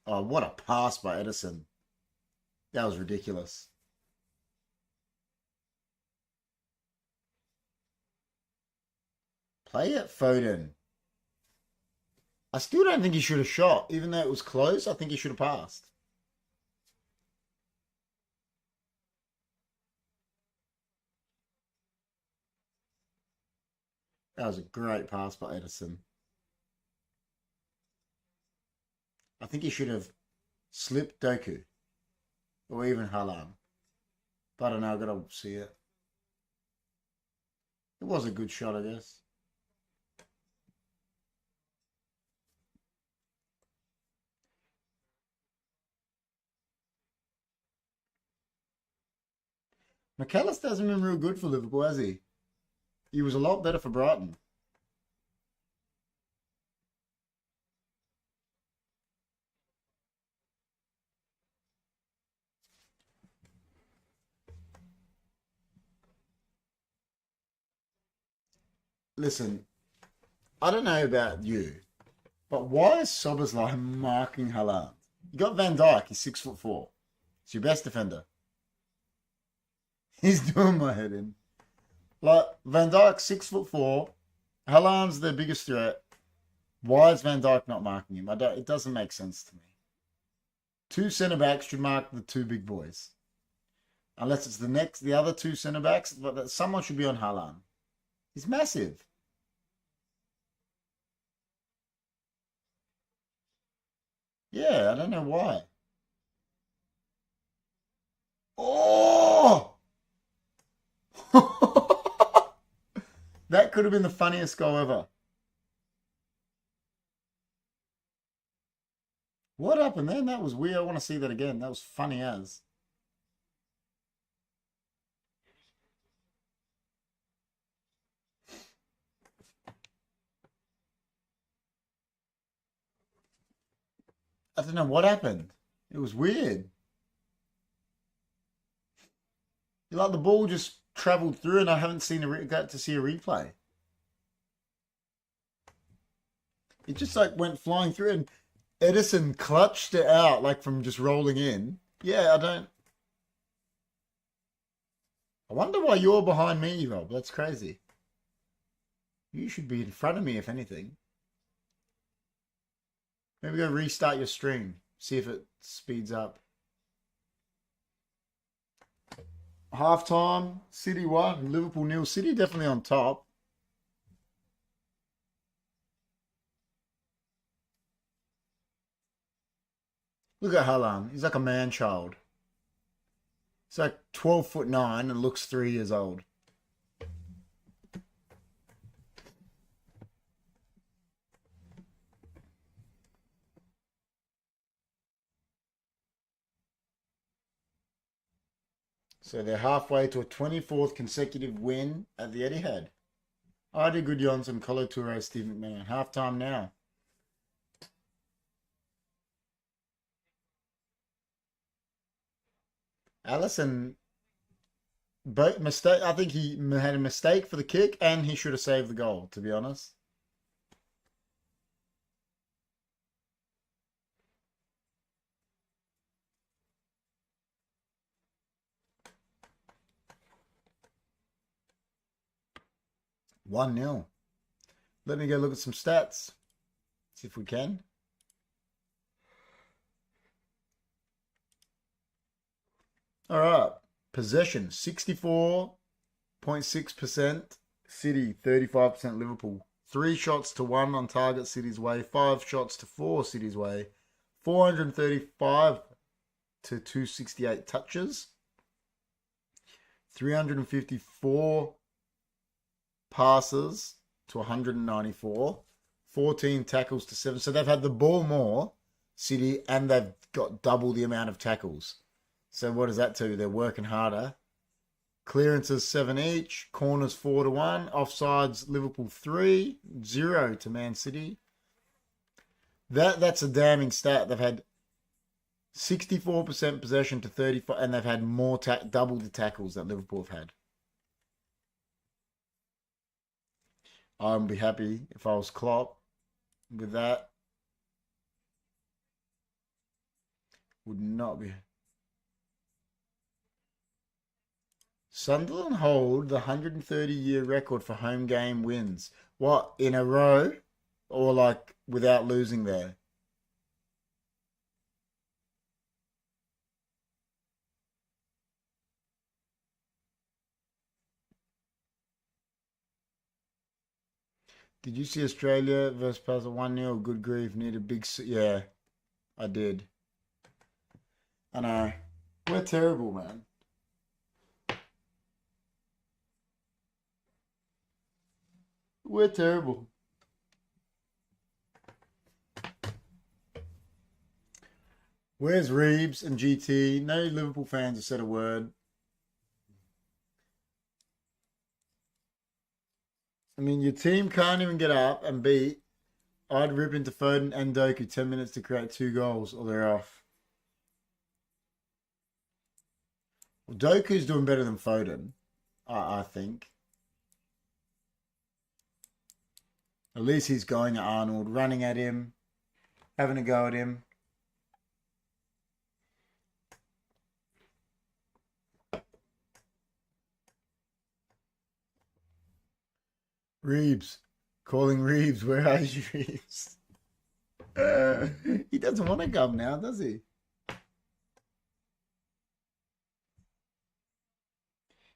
S1: Oh, what a pass by Edison. That was ridiculous. Play it, Foden. I still don't think he should have shot. Even though it was close, I think he should have passed. That was a great pass by Edison. I think he should have slipped Doku or even Haaland. But I don't know, I've got to see it. It was a good shot, I guess. McAllister hasn't been real good for Liverpool, has he? He was a lot better for Brighton. Listen, I don't know about you, but why is Soboslai marking Haaland? You got Van Dijk, he's 6'4". He's your best defender. He's doing my head in. Like Van Dijk, 6'4". Haaland's their biggest threat. Why is Van Dijk not marking him? It doesn't make sense to me. Two centre backs should mark the two big boys. Unless it's the other two centre backs, but someone should be on Haaland. He's massive. Yeah, I don't know why. Oh! That could have been the funniest goal ever. What happened then? That was weird. I want to see that again. That was funny as. I don't know what happened. It was weird. Like the ball just travelled through, and I haven't got to see a replay. It just like went flying through, and Edison clutched it out like from just rolling in. Yeah, I don't. I wonder why you're behind me, Rob. That's crazy. You should be in front of me, if anything. Maybe go restart your stream. See if it speeds up. Halftime, City 1, Liverpool nil. City definitely on top. Look at Haaland. He's like a man child. He's like 12'9" and looks 3 years old. So they're halfway to a 24th consecutive win at the Etihad. Adi Gudjonsson, Colo Toure, Steve McMahon. Halftime now. Allison, both mistake. I think he had a mistake for the kick, and he should have saved the goal. To be honest. 1-0. Let me go look at some stats. See if we can. All right. Possession 64.6%. City 35% Liverpool. 3 shots to 1 on target City's way. 5 shots to 4 City's way. 435 to 268 touches. 354 passes to 194. 14 tackles to 7. So they've had the ball more, City, and they've got double the amount of tackles. So what does that tell you? They're working harder. Clearances 7 each. Corners 4 to 1. Offsides Liverpool 3. 0 to Man City. That's a damning stat. They've had 64% possession to 35, and they've had more double the tackles that Liverpool have had. I'd be happy if I was Klopp with that. Would not be. Sunderland hold the 130-year record for home game wins. What, in a row? Or like without losing there? Did you see Australia versus Pascal 1-0? Good grief, need a big... Yeah, I did. I know. We're terrible, man. We're terrible. Where's Reeves and GT? No Liverpool fans have said a word. I mean, your team can't even get up and beat. I'd rip into Foden and Doku 10 minutes to create 2 goals, or they're off. Well, Doku's doing better than Foden, I think. At least he's going at Arnold, running at him, having a go at him. Reeves. Calling Reeves. Where are you, Reeves? He doesn't want to come now, does he?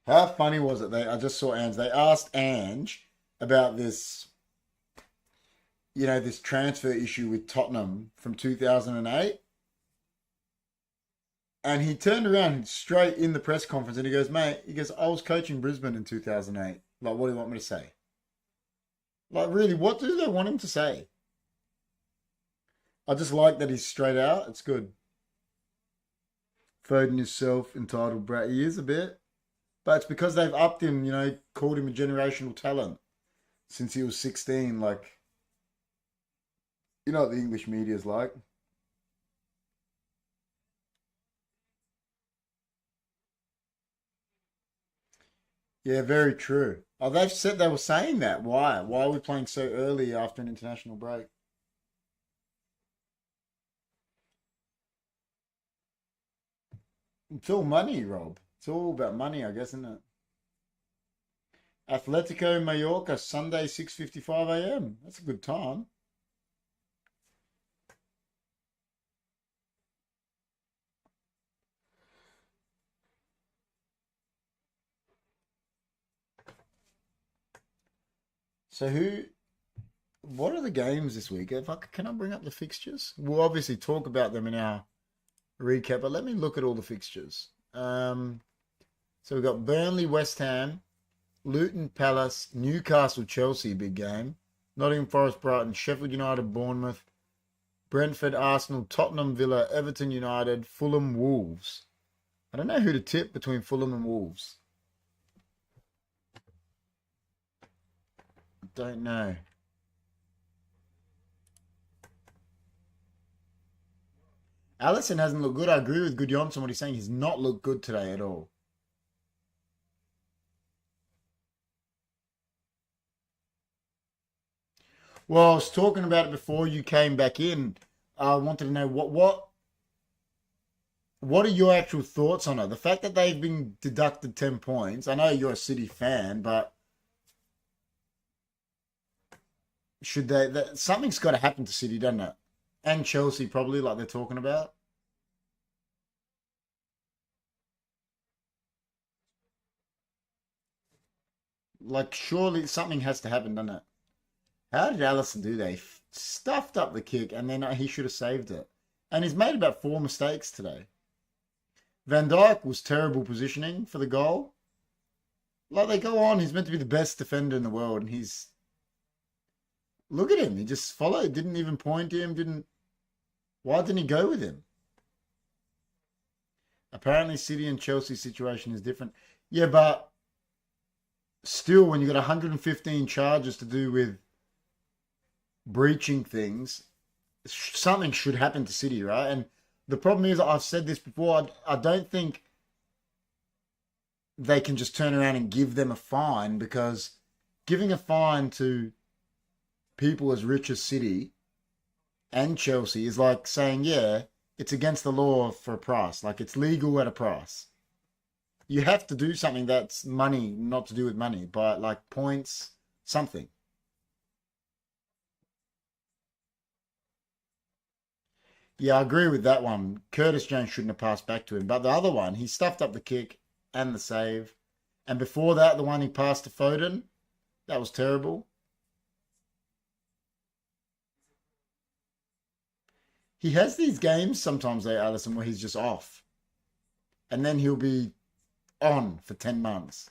S1: How funny was it? I just saw Ange. They asked Ange about this, this transfer issue with Tottenham from 2008. And he turned around straight in the press conference and he goes, mate, I was coaching Brisbane in 2008. Like, what do you want me to say? Like, really, what do they want him to say? I just like that he's straight out. It's good. Foden is self-entitled brat. He is a bit. But it's because they've upped him, called him a generational talent since he was 16. Like, you know what the English media is like. Yeah, very true. Oh, they've said they were saying that. Why? Why are we playing so early after an international break? It's all money, Rob. It's all about money, I guess, isn't it? Atletico Mallorca, Sunday, 6:55 a.m. That's a good time. So what are the games this week? Can I bring up the fixtures? We'll obviously talk about them in our recap, but let me look at all the fixtures. So we've got Burnley, West Ham, Luton, Palace, Newcastle, Chelsea, big game. Nottingham Forest, Brighton, Sheffield United, Bournemouth, Brentford, Arsenal, Tottenham, Villa, Everton United, Fulham, Wolves. I don't know who to tip between Fulham and Wolves. Don't know. Allison hasn't looked good. I agree with Good Johnson what he's saying. He's not looked good today at all. Well, I was talking about it before you came back in. I wanted to know what are your actual thoughts on it? The fact that they've been deducted 10 points. I know you're a City fan, but should something's got to happen to City, doesn't it? And Chelsea probably, like they're talking about. Like surely something has to happen, doesn't it? How did Allison do that? Stuffed up the kick, and then he should have saved it. And he's made about 4 mistakes today. Van Dijk was terrible positioning for the goal. Like they go on, he's meant to be the best defender in the world, and he's look at him. He just followed, didn't even point to him. Didn't. Why didn't he go with him? Apparently, City and Chelsea situation is different. Yeah, but still, when you got 115 charges to do with breaching things, something should happen to City, right? And the problem is, I've said this before, I don't think they can just turn around and give them a fine, because giving a fine to people as rich as City and Chelsea is like saying, yeah, it's against the law for a price. Like it's legal at a price. You have to do something that's money, not to do with money, but like points, something. Yeah, I agree with that one. Curtis Jones shouldn't have passed back to him. But the other one, he stuffed up the kick and the save. And before that, the one he passed to Foden, that was terrible. He has these games sometimes, though, Allison, where he's just off. And then he'll be on for 10 months.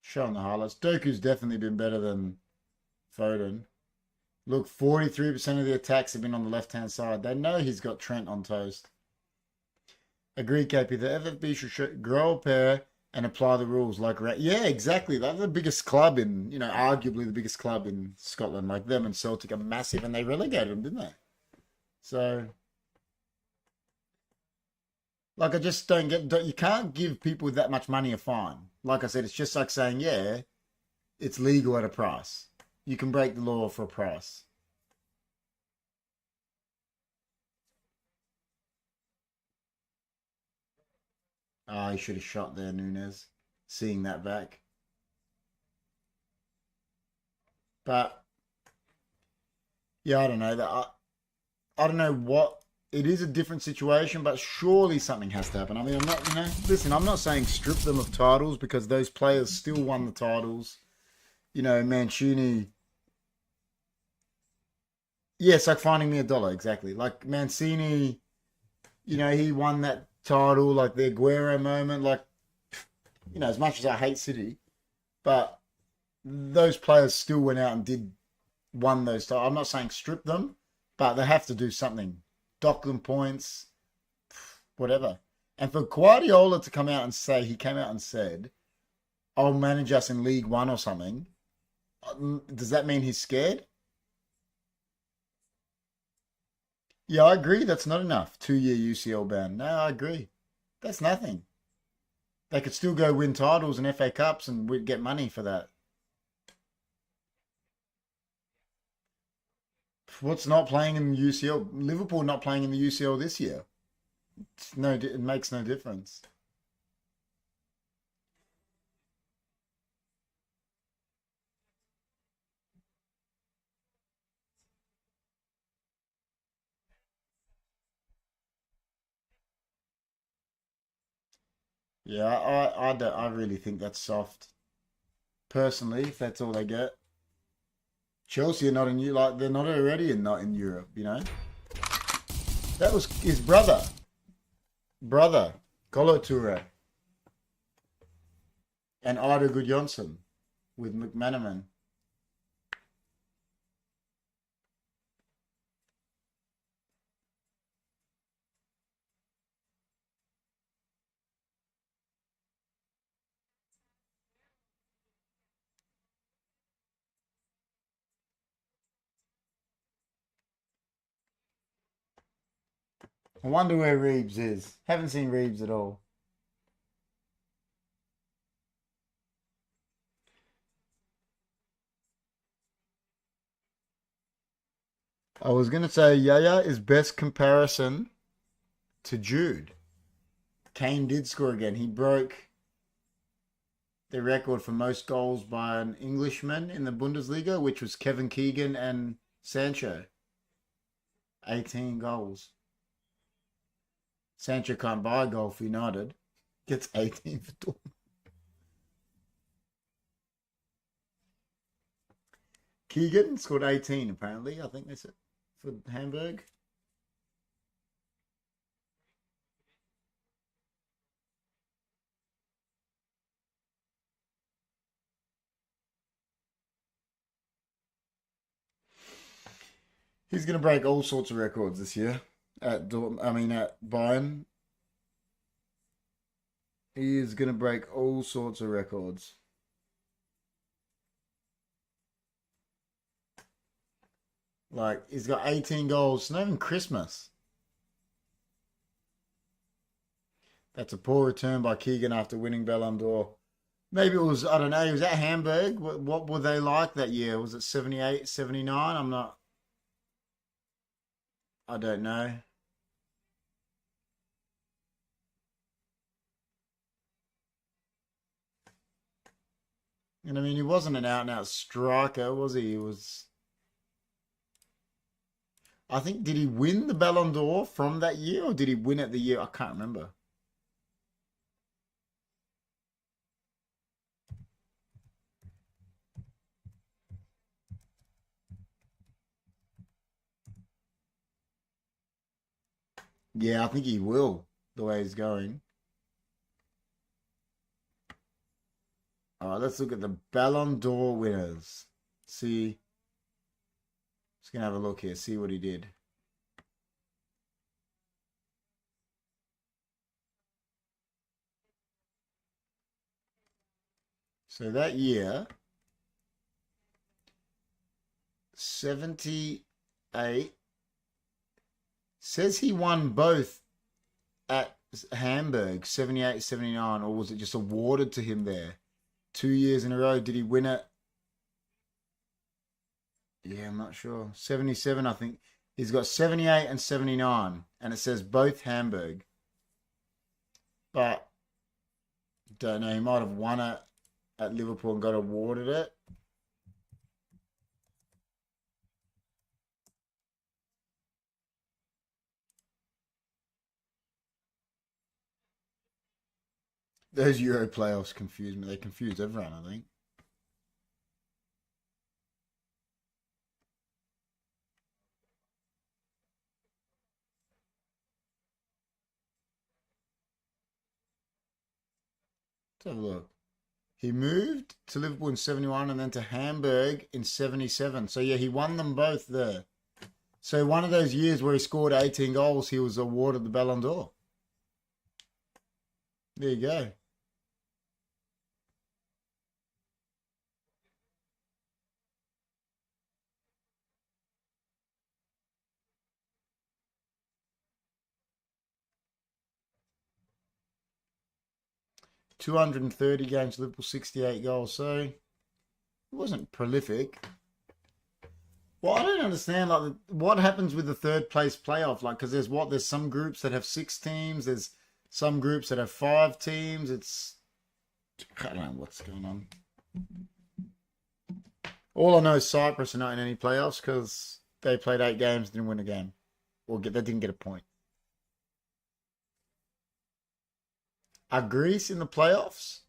S1: Showing the highlights. Doku's definitely been better than Foden. Look, 43% of the attacks have been on the left-hand side. They know he's got Trent on toast. Agree, KP. The FFB should grow a pair and apply the rules like yeah, exactly. They're the biggest club in, arguably the biggest club in Scotland. Like them and Celtic are massive, and they relegated them, didn't they? So, like, I just don't get. You can't give people with that much money a fine. Like I said, it's just like saying, yeah, it's legal at a price. You can break the law for a price. Oh, he should have shot there, Nunes. Seeing that back. But yeah, I don't know that. I don't know what. It is a different situation, but surely something has to happen. I mean, I'm not. Listen, I'm not saying strip them of titles, because those players still won the titles. Mancini. Yeah, it's like finding me a dollar, exactly. Like Mancini, he won that title, like the Aguero moment. Like, as much as I hate City, but those players still went out and won those titles. I'm not saying strip them, but they have to do something. Dock them points, whatever. And for Guardiola to come out and say, he came out and said, I'll manage us in League One or something. Does that mean he's scared? Yeah, I agree. That's not enough. 2-year UCL ban. No, I agree. That's nothing. They could still go win titles and FA Cups and we'd get money for that. What's not playing in the UCL? Liverpool not playing in the UCL this year. No, it makes no difference. Yeah, I really think that's soft. Personally, if that's all they get. Chelsea are not in like they're not already in not in Europe, you know. That was his brother, Kolo Toure, and Ida Gudjonsson with McManaman. I wonder where Reeves is. Haven't seen Reeves at all. I was gonna say Yaya is best comparison to Jude. Kane did score again. He broke the record for most goals by an Englishman in the Bundesliga, which was Kevin Keegan and Sancho. 18 goals. Sancho can't buy a goal for United. Gets 18 for Dortmund. Keegan scored 18 apparently. I think they said for Hamburg. He's going to break all sorts of records this year at Dortmund. I mean at Bayern. He is going to break all sorts of records. Like he's got 18 goals. It's not even Christmas. That's a poor return by Keegan after winning Ballon d'Or. Maybe it was, I don't know, he was at Hamburg. What were they like that year? Was it 78, 79? I'm not, I don't know. And I mean, he wasn't an out and out striker, was he? He was, I think, did he win the Ballon d'Or from that year or did he win it the year? I can't remember. Yeah, I think he will, the way he's going. All right, let's look at the Ballon d'Or winners. See, just gonna have a look here, see what he did. So that year, 78 says he won both at Hamburg, 78, 79, or was it just awarded to him there? 2 years in a row. Did he win it? Yeah, I'm not sure. 77, I think. He's got 78 and 79, and it says both Hamburg. But don't know, he might have won it at Liverpool and got awarded it. Those Euro playoffs confuse me. They confuse everyone, I think. Let's have a look. He moved to Liverpool in 71 and then to Hamburg in 77. So, yeah, he won them both there. So, one of those years where he scored 18 goals, he was awarded the Ballon d'Or. There you go. 230 games, Liverpool 68 goals. So it wasn't prolific. Well, I don't understand, like, what happens with the third place playoff? Like, because there's some groups that have 6 teams. There's some groups that have 5 teams. I don't know what's going on. All I know is Cyprus are not in any playoffs because they played 8 games and didn't win a game. They didn't get a point. Are Greece in the playoffs?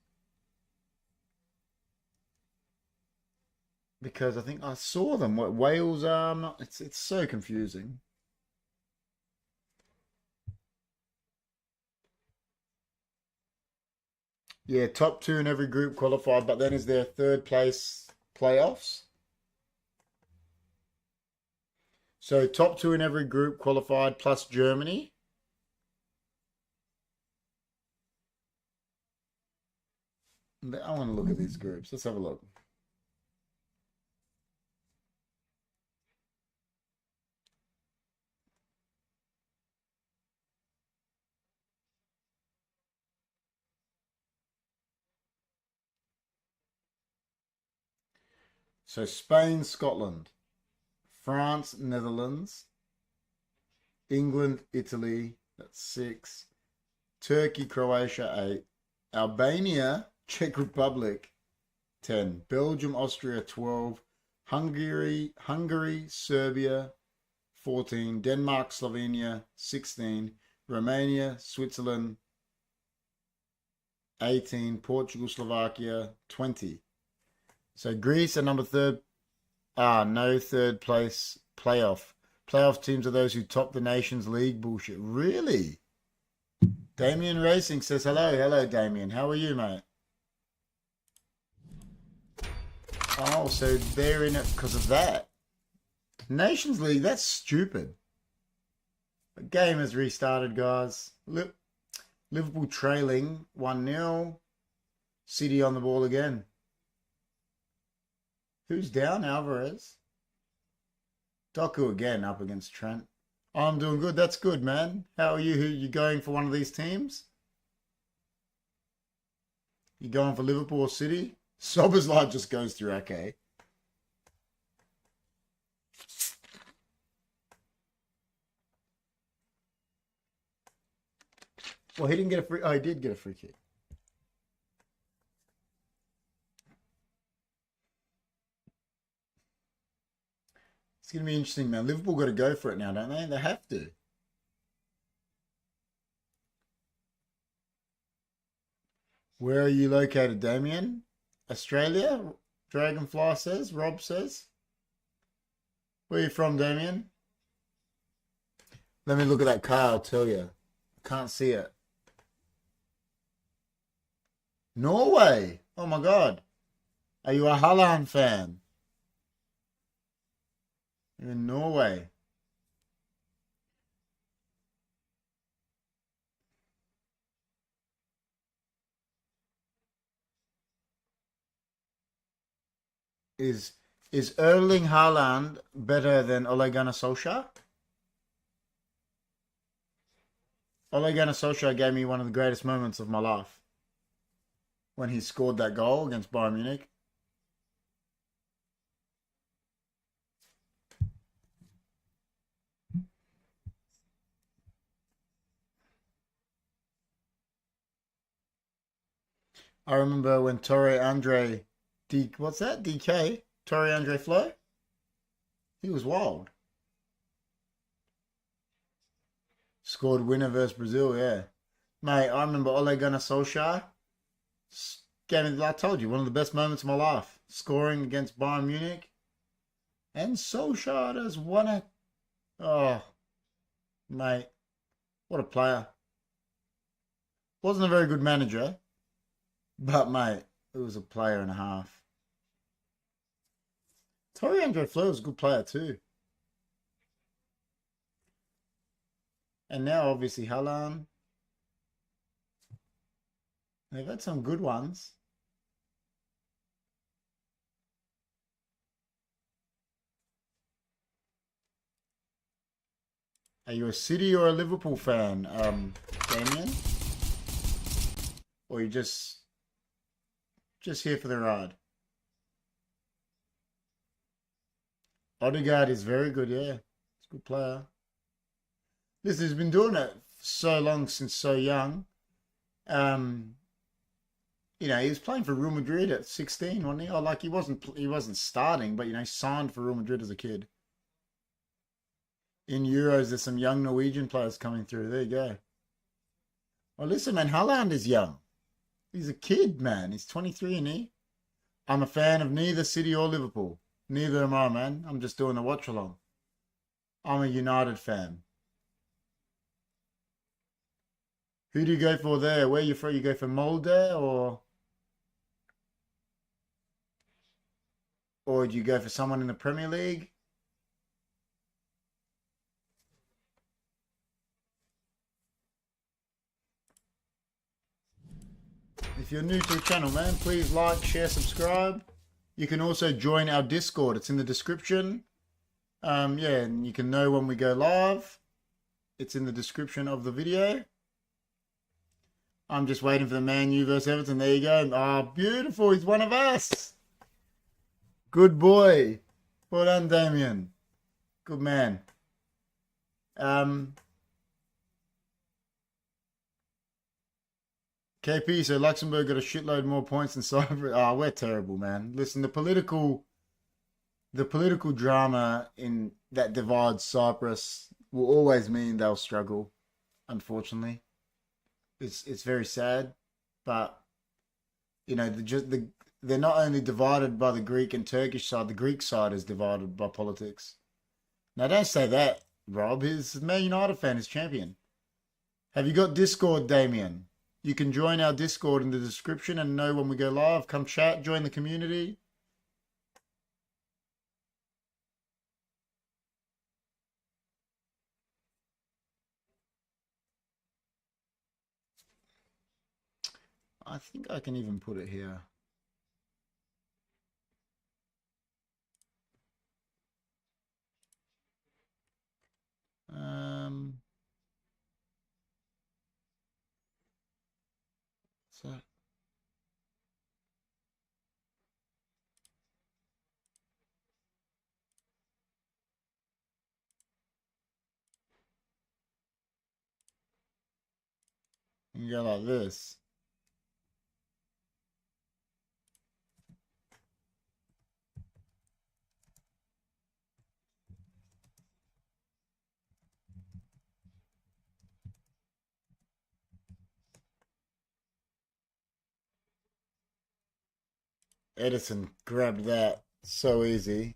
S1: Because I think I saw them. What Wales are not. It's so confusing. Yeah, top 2 in every group qualified, but then is there third place playoffs? So top 2 in every group qualified plus Germany. I want to look at these groups. Let's have a look. So Spain, Scotland, France, Netherlands, England, Italy, that's 6, Turkey, Croatia, 8, Albania, Czech Republic, 10, Belgium, Austria, 12, Hungary, Serbia, 14, Denmark, Slovenia, 16, Romania, Switzerland, 18, Portugal, Slovakia, 20. So Greece are number 3rd. No third place playoff. Playoff teams are those who top the Nations League. Bullshit. Really? Damien Racing says hello. Hello, Damien. How are you, mate? Oh, so they're in it because of that. Nations League, that's stupid. The game has restarted, guys. Liverpool trailing 1-0. City on the ball again. Who's down? Alvarez. Doku again up against Trent. I'm doing good. That's good, man. How are you? Who you going for one of these teams? You going for Liverpool or City? Soberslide just goes through okay. Well, he didn't get a free. Oh, he did get a free kick. It's going to be interesting, man. Liverpool got to go for it now, don't they? They have to. Where are you located, Damien? Australia? Dragonfly says. Rob says. Where are you from, Damien? Let me look at that car, I'll tell you. I can't see it. Norway! Oh my God. Are you a Haaland fan? You're in Norway. Is Erling Haaland better than Ole Gunnar Solskjaer? Ole Gunnar Solskjaer gave me one of the greatest moments of my life when he scored that goal against Bayern Munich. I remember when Torre Andre, what's that? DK? Torre Andre Flo? He was wild. Scored winner versus Brazil, yeah. Mate, I remember Ole Gunnar Solskjaer. I told you, one of the best moments of my life. Scoring against Bayern Munich. And Solskjaer has won it. Oh, mate. What a player. Wasn't a very good manager. But, mate, it was a player and a half. Torre Andre Flo was a good player too. And now, obviously, Haaland. They've had some good ones. Are you a City or a Liverpool fan, Damien? or you just here for the ride? Odegaard is very good, yeah. He's a good player. Listen, he's been doing it so long since so young. Um, he was playing for Real Madrid at 16, wasn't he? Oh, like he wasn't starting, but he signed for Real Madrid as a kid. In Euros, there's some young Norwegian players coming through. There you go. Well, listen, man, Haaland is young. He's a kid, man. He's 23, isn't he? I'm a fan of neither City or Liverpool. Neither am I, man. I'm just doing the watch along. I'm a United fan. Who do you go for there? Where you for? You go for Mulder or do you go for someone in the Premier League? If you're new to the channel, man, please like, share, subscribe. You can also join our Discord. It's in the description. Yeah, and you can know when we go live. It's in the description of the video. I'm just waiting for the Man U versus Everton. There you go. Oh, beautiful. He's one of us. Good boy. Well done, Damien. Good man. KP, so Luxembourg got a shitload more points than Cyprus. Oh, we're terrible, man. Listen, the political drama in that divides Cyprus will always mean they'll struggle, unfortunately. It's very sad, but they're not only divided by the Greek and Turkish side, the Greek side is divided by politics. Now don't say that, Rob. He's a Man United fan, he's champion. Have you got Discord, Damien? You can join our Discord in the description and know when we go live. Come chat, join the community. I think I can even put it here. So you go like this. Edison grabbed that so easy.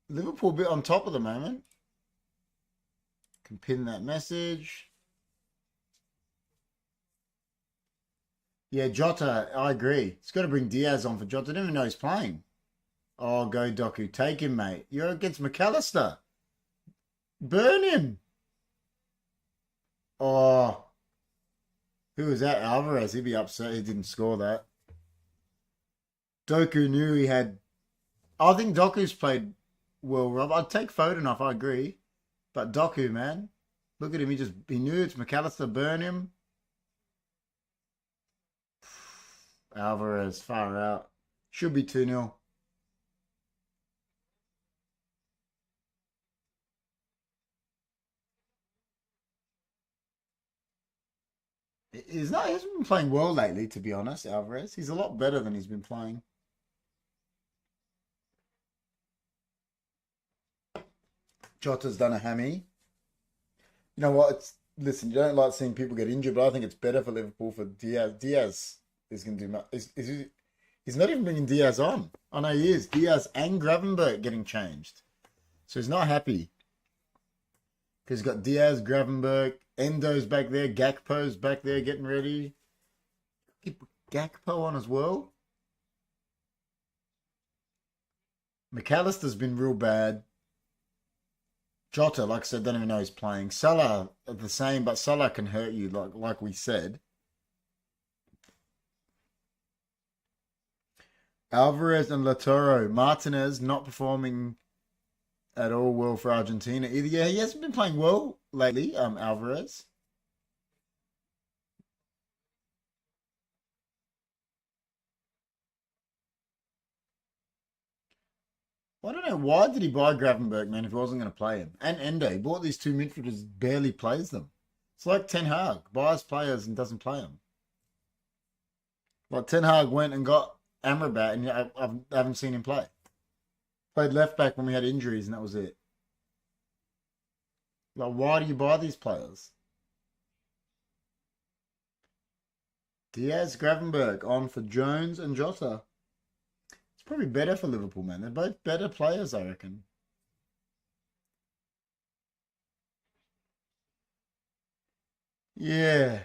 S1: Liverpool a bit on top at the moment. Can pin that message. Yeah, Jota, I agree. He's got to bring Diaz on for Jota. I didn't even know he's playing. Oh, go Doku. Take him, mate. You're against McAllister. Burn him. Oh. Who was that? Alvarez. He'd be upset he didn't score that. Doku knew he had... I think Doku's played well, Rob. I'd take Foden off, I agree. But Doku, man. Look at him. He knew it's McAllister. Burn him. Alvarez, far out. Should be 2-0. He hasn't been playing well lately, to be honest, Alvarez. He's a lot better than he's been playing. Jota's done a hammy. You know what? Listen, you don't like seeing people get injured, but I think it's better for Liverpool for Diaz. Diaz is going to do much. He's not even bringing Diaz on. I know he is. Diaz and Gravenberch getting changed. So he's not happy. Because he's got Diaz, Gravenberch, Endo's back there, Gakpo's back there getting ready. Keep Gakpo on as well. McAllister's been real bad. Jota, like I said, don't even know he's playing. Salah the same, but Salah can hurt you, like we said. Alvarez and Lautaro. Martinez not performing at all well for Argentina either. Yeah, he hasn't been playing well lately, Alvarez. Well, I don't know. Why did he buy Gravenberg, man, if he wasn't going to play him? And Endo. He bought these two midfielders, barely plays them. It's like Ten Hag buys players and doesn't play them. Like Ten Hag went and got Amrabat, and I haven't seen him play. Played left back when we had injuries, and that was it. Like, why do you buy these players? Diaz, Gravenberg on for Jones and Jota. It's probably better for Liverpool, man. They're both better players, I reckon. Yeah.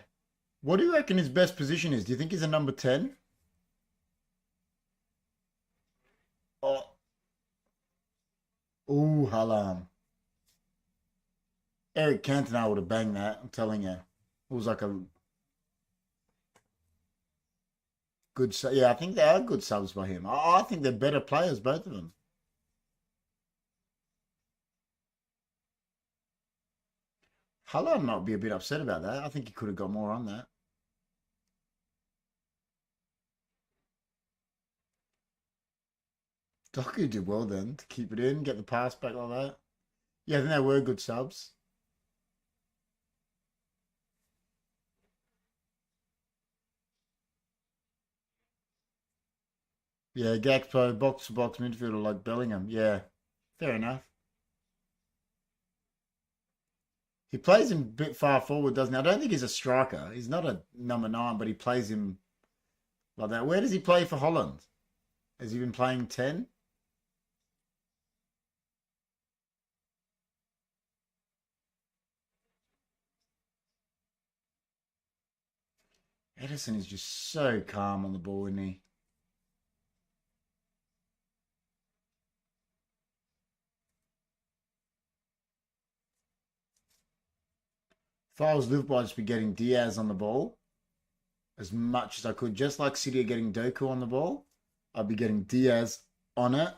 S1: What do you reckon his best position is? Do you think he's a number 10? Oh, ooh, Halam. Eric Cantona would have banged that, I'm telling you. It was like a good sub. Yeah, I think they are good subs by him. I think they're better players, both of them. Halam might be a bit upset about that. I think he could have got more on that. Doku did well then to keep it in, get the pass back like that. Yeah, I think they were good subs. Yeah, Gakpo, box to box midfielder like Bellingham. Yeah, fair enough. He plays him a bit far forward, doesn't he? I don't think he's a striker. He's not a number nine, but he plays him like that. Where does he play for Holland? Has he been playing 10? Edison is just so calm on the ball, isn't he? If I was Liverpool, I'd just be getting Diaz on the ball as much as I could. Just like City are getting Doku on the ball, I'd be getting Diaz on it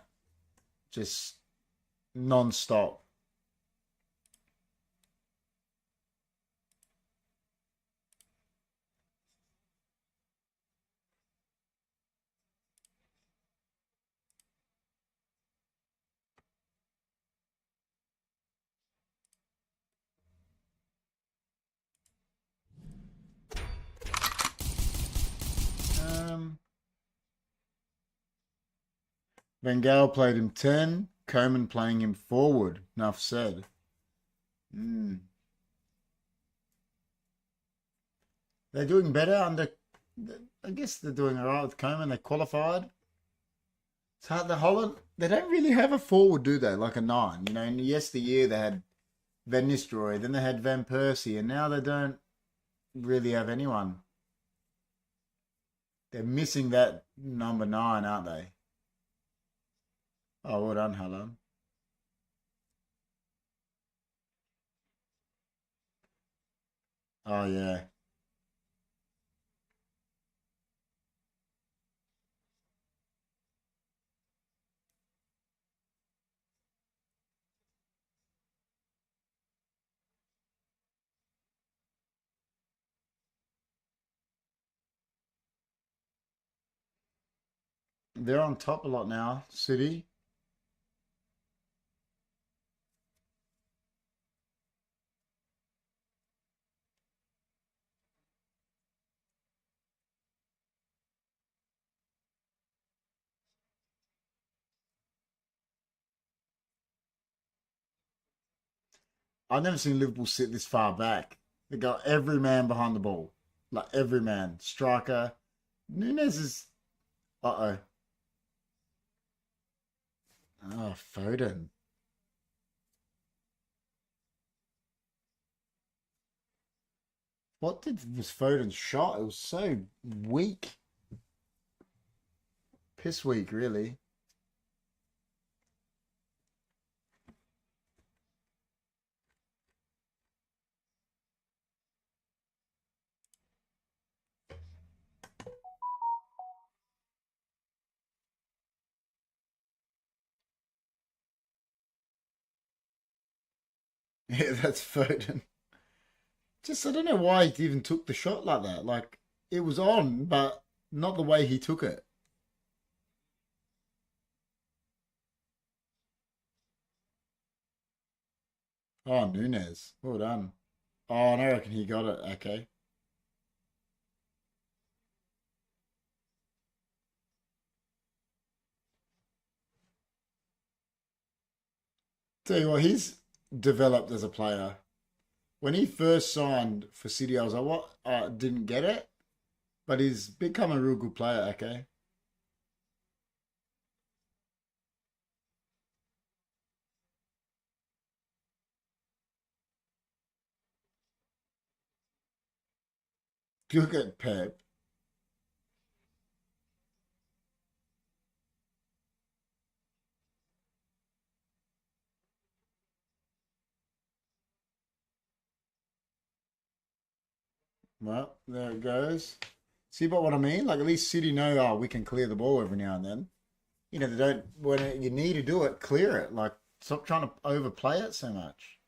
S1: just non-stop. Um, Van Gaal played him 10. Coman playing him forward. Enough said. Mm. They're doing better under. I guess they're doing all right with Coman. They qualified. So the Holland, they don't really have a forward, do they? Like a nine. You know, in yesteryear they had Van Nistelrooy, then they had Van Persie, and now they don't really have anyone. They're missing that number nine, aren't they? Oh, well done, Haaland. Oh yeah, they're on top a lot now. City. I've never seen Liverpool sit this far back. They got every man behind the ball, like every man. Striker. Nunes is. Uh oh. Oh, Foden. What did was Foden's shot? It was so weak, piss weak, really. Yeah, that's Foden. Just, I don't know why he even took the shot like that. Like, it was on, but not the way he took it. Oh, Nunes. Well done. Oh, and I reckon he got it. Okay. Tell you what, he's developed as a player. When he first signed for City, I was like, what? Didn't get it. But he's become a real good player, okay? Look at Pep. Well, there it goes. See about what I mean? Like, at least City know, oh, we can clear the ball every now and then. You know, they don't, when you need to do it, clear it. Like, stop trying to overplay it so much.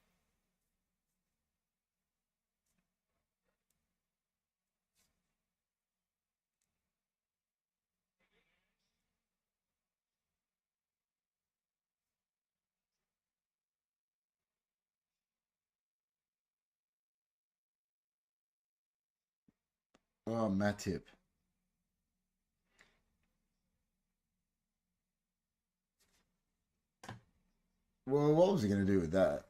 S1: Oh, Matip. Well, what was he going to do with that?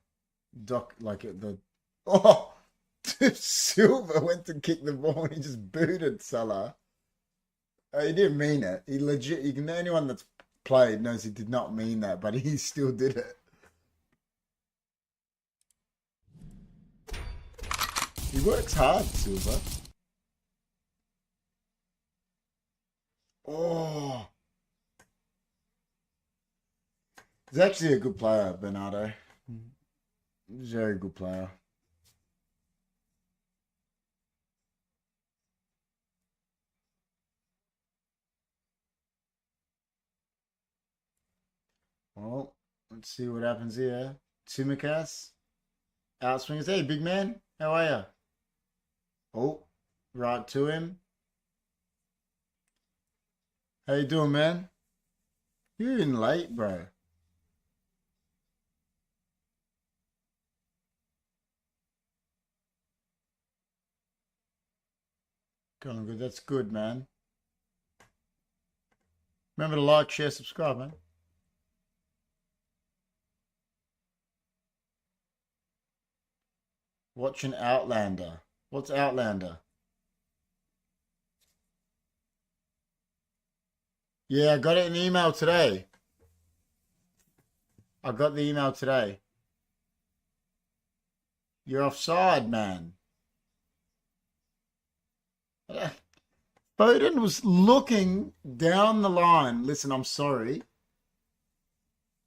S1: Doc, like the. Oh! Silva went to kick the ball and he just booted Salah. He didn't mean it. He legit. You can anyone that's played knows he did not mean that, but he still did it. He works hard, Silva. Oh, he's actually a good player, Bernardo. He's a very good player. Well, let's see what happens here. Tsimikas outswings. Hey, big man, how are you? Oh, right to him. How you doing, man? You're in late, bro. Going good. That's good, man. Remember to like, share, subscribe, man. Watching Outlander. What's Outlander? Yeah, I got it in email today. I got the email today. You're offside, man. Foden was looking down the line. Listen, I'm sorry.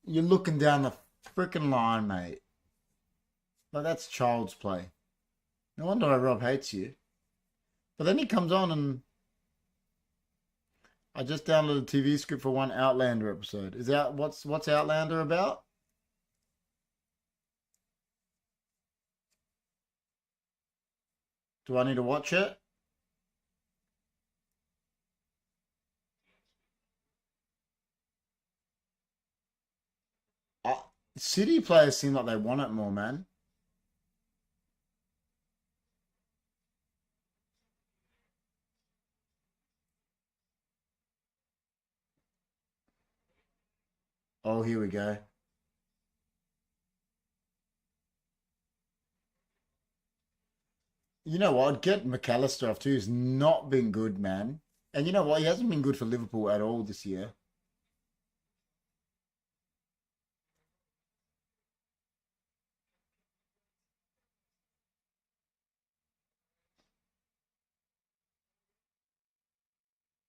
S1: You're looking down the freaking line, mate. Like, that's child's play. No wonder why Rob hates you. But then he comes on and I just downloaded a TV script for one Outlander episode. Is that what's Outlander about? Do I need to watch it? Uh, City players seem like they want it more, man. Oh, here we go. You know what? Get McAllister off too. He's not been good, man. And you know what? He hasn't been good for Liverpool at all this year.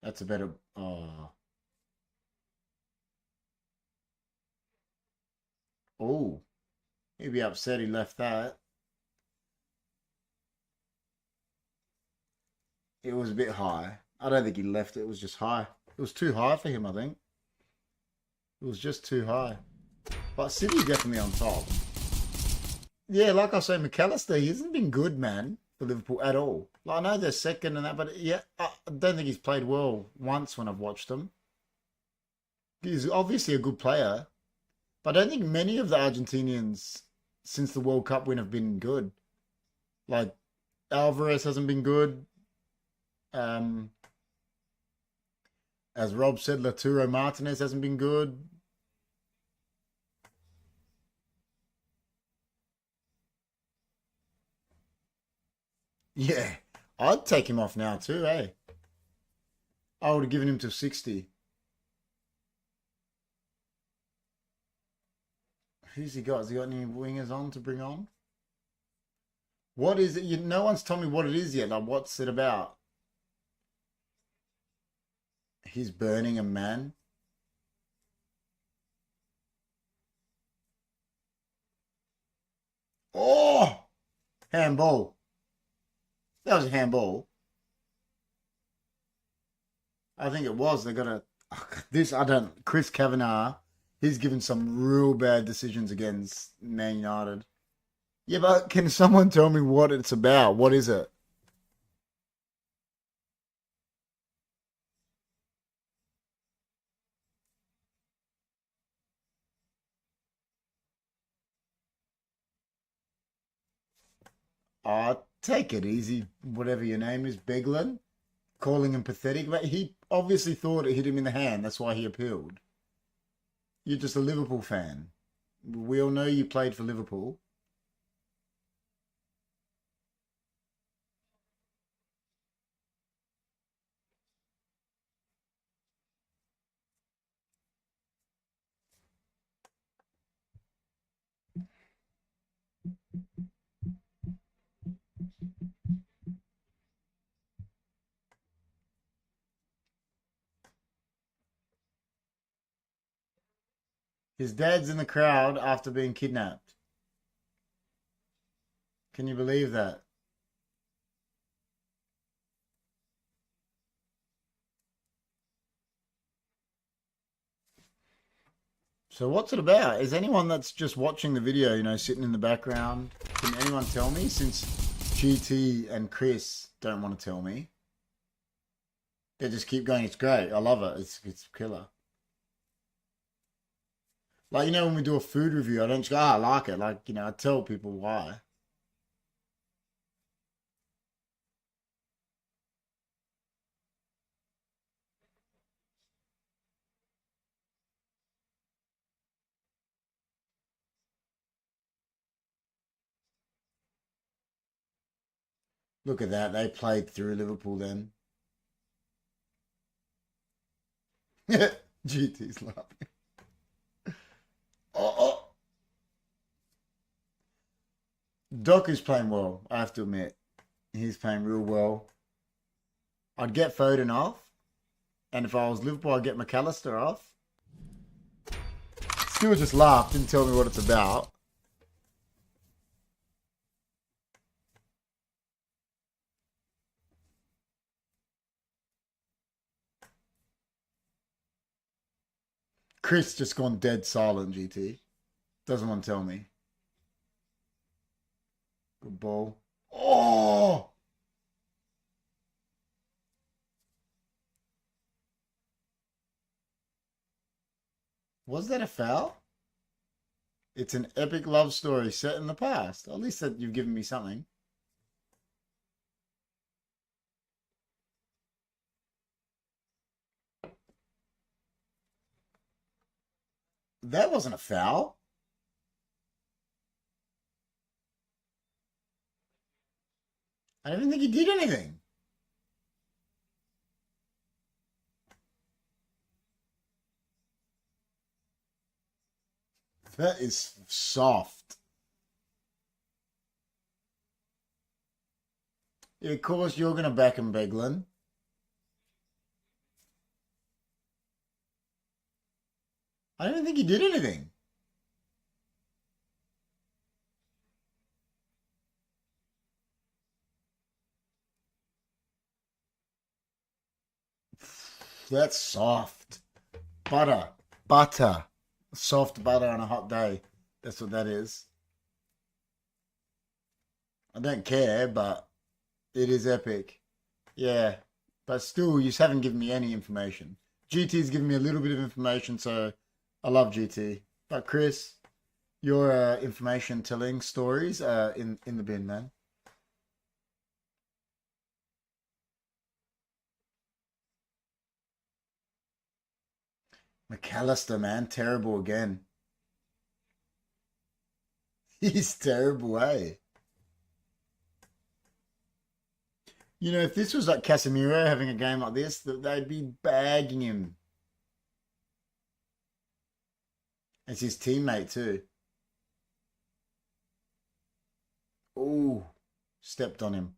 S1: That's a better. Oh, oh. He'd be upset he left that. It was a bit high. I don't think he left it. It was just high. It was too high for him, I think. It was just too high. But City definitely on top. Yeah, like I say, McAllister, he hasn't been good, man, for Liverpool at all. Like, I know they're second and that, but yeah, I don't think he's played well once when I've watched him. He's obviously a good player, but I don't think many of the Argentinians since the World Cup win have been good. Like Alvarez hasn't been good. Um, as Rob said, Laturo Martinez hasn't been good. Yeah, I'd take him off now too, eh? I would have given him to 60. Who's he got? Has he got any wingers on to bring on? What is it? No one's told me what it is yet. Like, what's it about? He's burning a man. Oh, handball. That was a handball. I think it was. They got a this. I don't. Chris Kavanagh. He's given some real bad decisions against Man United. Yeah, but can someone tell me what it's about? What is it? Take it easy. Whatever your name is, Beglin. Calling him pathetic, but he obviously thought it hit him in the hand. That's why he appealed. You're just a Liverpool fan. We all know you played for Liverpool. His dad's in the crowd after being kidnapped. Can you believe that? So what's it about? Is anyone that's just watching the video, sitting in the background, can anyone tell me? Since GT and Chris don't want to tell me, they just keep going. It's great. I love it. It's killer. Like when we do a food review, I don't just go, I like it. Like I tell people why. Look at that. They played through Liverpool then. GT's laughing. Oh, oh. Doc is playing well. I have to admit, he's playing real well. I'd get Foden off, and if I was Liverpool, I'd get McAllister off. Still just laughed, didn't tell me what it's about. Chris just gone dead silent, GT. Doesn't want to tell me. Good ball. Oh! Was that a foul? It's an epic love story set in the past. At least that you've given me something. That wasn't a foul. I don't even think he did anything. That is soft. Yeah, of course, you're going to back him, Beglin. I don't even think he did anything. That's soft. Butter. Butter. Soft butter on a hot day. That's what that is. I don't care, but it is epic. Yeah, but still, you just haven't given me any information. GT's given me a little bit of information, so I love GT. But Chris, your information telling stories in the bin, man. McAllister, man, terrible again. He's terrible, eh? You know, if this was like Casemiro having a game like this, they'd be bagging him. It's his teammate too. Oh, stepped on him.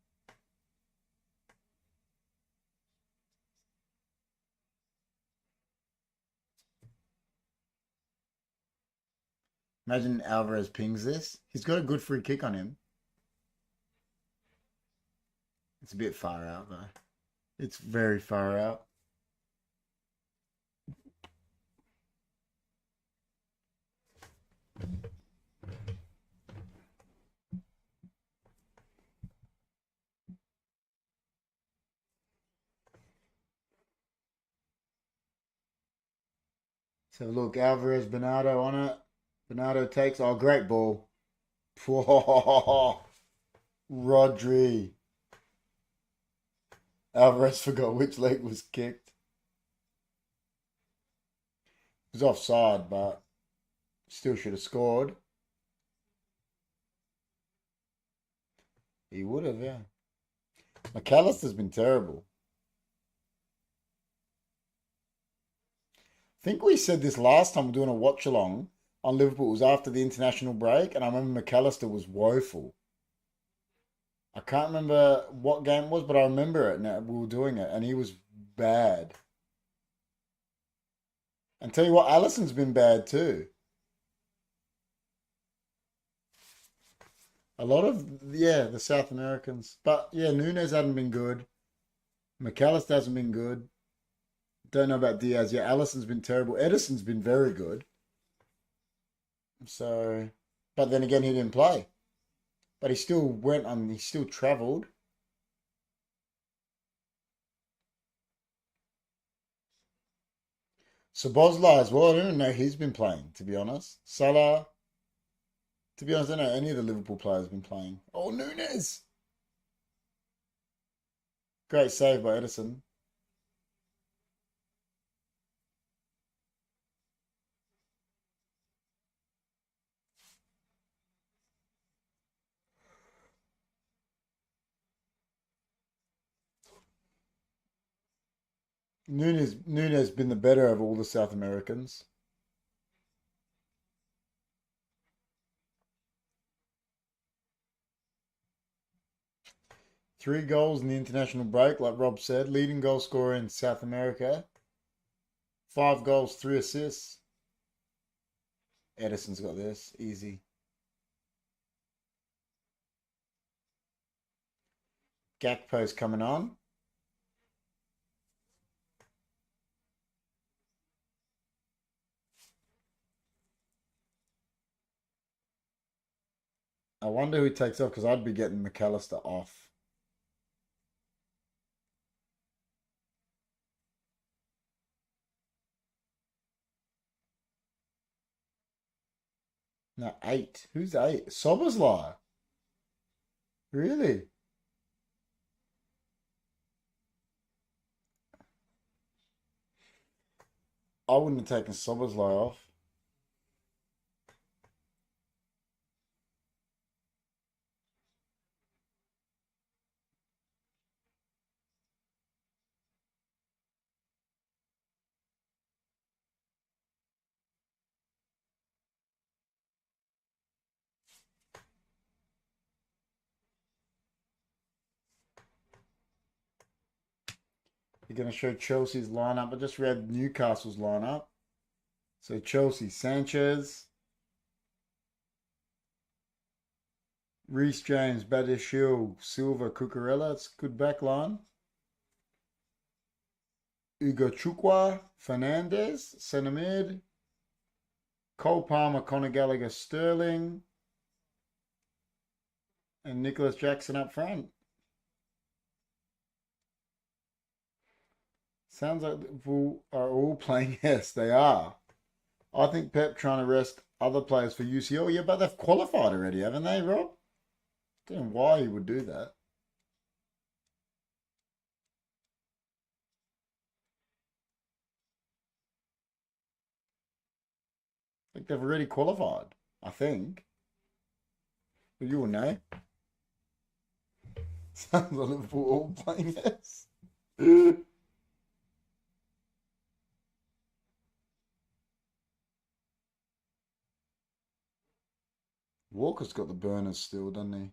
S1: Imagine Alvarez pings this. He's got a good free kick on him. It's a bit far out though. It's very far out. So look, Alvarez, Bernardo on it. Bernardo takes. Oh, great ball. Whoa, Rodri. Alvarez forgot which leg was kicked. It was offside, but still should have scored. He would have, yeah. McAllister's been terrible. I think we said this last time we are doing a watch along on Liverpool. It was after the international break, and I remember McAllister was woeful. I can't remember what game it was, but I remember it now. We were doing it, and he was bad. And tell you what, Allison's been bad too. A lot of, yeah, the South Americans. But yeah, Nunes hasn't been good. McAllister hasn't been good. Don't know about Diaz. Yeah, Allison's been terrible. Edison's been very good. So, but then again, he didn't play. But he still went on, he still travelled. So Bosla as well, I don't know he's been playing, to be honest. Salah, to be honest, I don't know any of the Liverpool players been playing. Oh, Nunes! Great save by Edison. Nunes been the better of all the South Americans. 3 goals in the international break, like Rob said. Leading goal scorer in South America. 5 goals, 3 assists. Edison's got this. Easy. Gakpo's coming on. I wonder who takes off because I'd be getting McAllister off. No, 8. Who's 8? Soboslai. Really? I wouldn't have taken Soboslai off. You're going to show Chelsea's lineup. I just read Newcastle's lineup. So Chelsea, Sanchez, Reece James, Badiashile, Silva, Cucurella. It's a good back line. Ugo Chukwa, Fernandez, centre mid. Cole Palmer, Conor Gallagher, Sterling. and Nicholas Jackson up front. Sounds like Liverpool are all playing. Yes, they are. I think Pep trying to rest other players for UCL. Yeah, but they've qualified already, haven't they, Rob? Don't know why he would do that. Like they've already qualified, I think. But you will know. Sounds like Liverpool all playing this. Walker's got the burners still, doesn't he?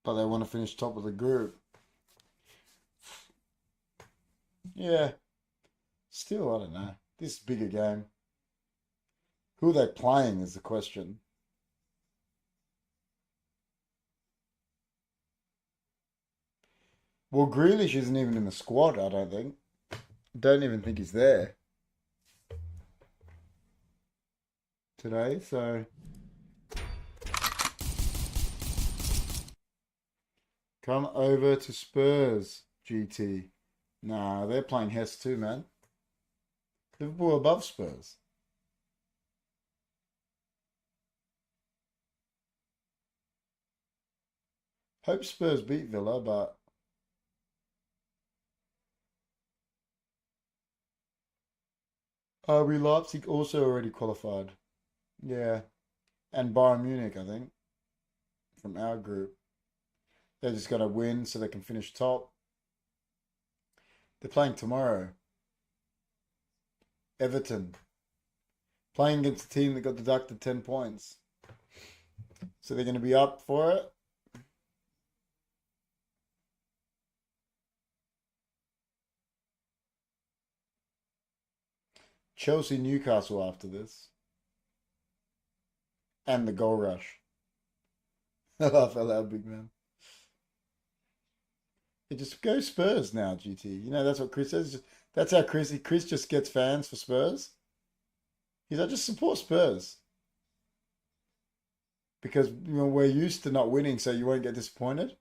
S1: But they want to finish top of the group. Yeah, still, I don't know. This bigger game. Who are they playing is the question. Well, Grealish isn't even in the squad, I don't think. Don't even think he's there today, so come over to Spurs, GT. Nah, they're playing Hess too, man. Liverpool above Spurs. Hope Spurs beat Villa, but RB Leipzig also already qualified. Yeah, and Bayern Munich, I think, from our group. They're just got to win so they can finish top. They're playing tomorrow. Everton. Playing against a team that got deducted 10 points. So they're going to be up for it. Chelsea Newcastle after this. And the goal rush. I laugh out loud, big man. It just go Spurs now, GT. You know, that's what Chris says. That's how Chris just gets fans for Spurs. He's like, just support Spurs. Because we're used to not winning, so you won't get disappointed.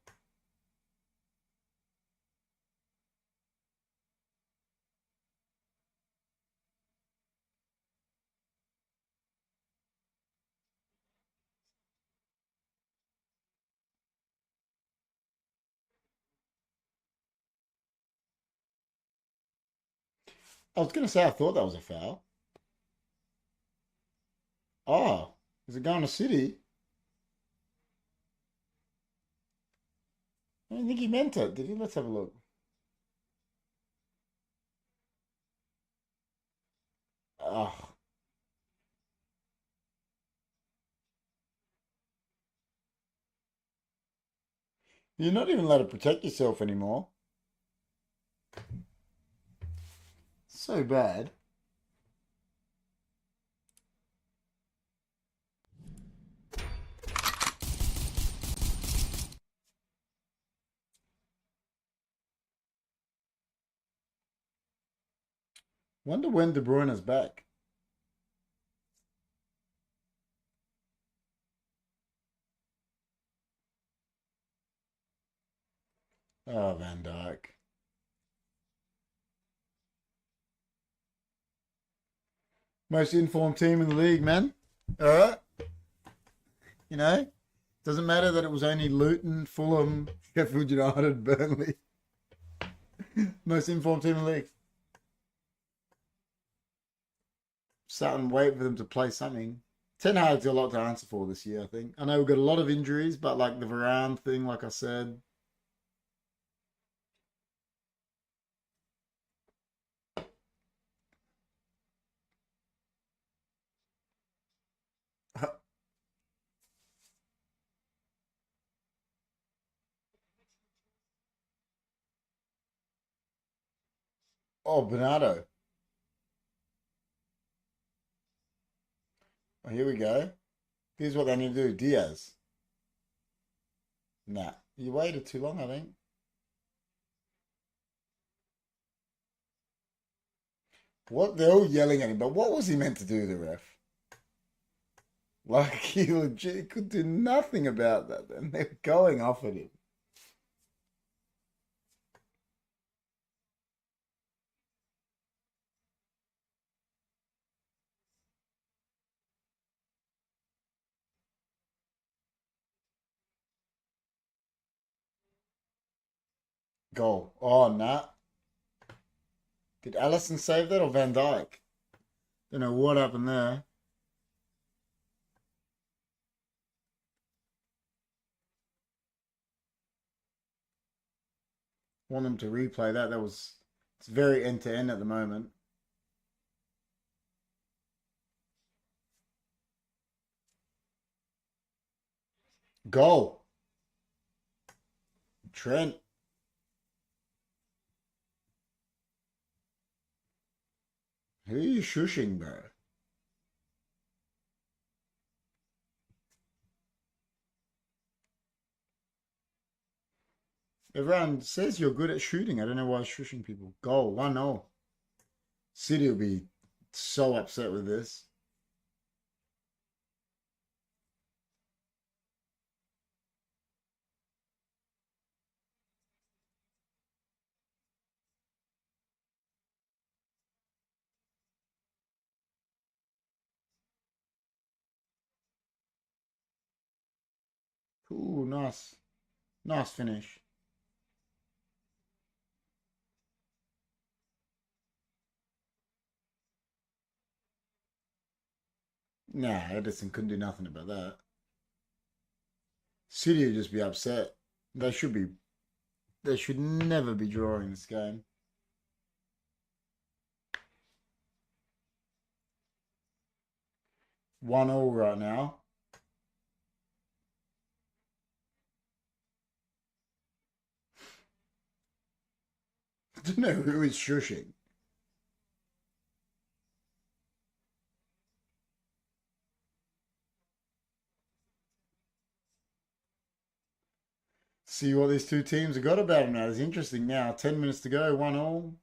S1: I was going to say I thought that was a foul. Oh, is it going to City? I don't think he meant it, did he? Let's have a look. Oh, you're not even allowed to protect yourself anymore. So bad. Wonder when De Bruyne's back. Oh, Van Dijk. Most informed team in the league, man. All right. You know, doesn't matter that it was only Luton, Fulham, Sheffield United, Burnley. Most informed team in the league. Sat and wait for them to play something. Ten Hag's got a lot to answer for this year, I think. I know we've got a lot of injuries, but like the Varane thing, like I said. Oh, Bernardo. Oh, here we go. Here's what they need to do. Diaz. Nah. You waited too long, I think. What? They're all yelling at him, but what was he meant to do, the ref? Like, he legit could do nothing about that, and they're going off at him. Goal. Oh, nah. Did Allison save that or Van Dijk? Don't know what happened there. Want them to replay that. That was. It's very end to end at the moment. Goal. Trent. Who are you shushing, bro? Everyone says you're good at shooting. I don't know why shushing people. Goal. 1-0. City will be so upset with this. Ooh, nice. Nice finish. Nah, Edison couldn't do nothing about that. City would just be upset. They should be. They should never be drawing this game. 1-0 right now. I don't know who is shushing. See what these two teams have got about them now. It's interesting now. 10 minutes to go. 1-0.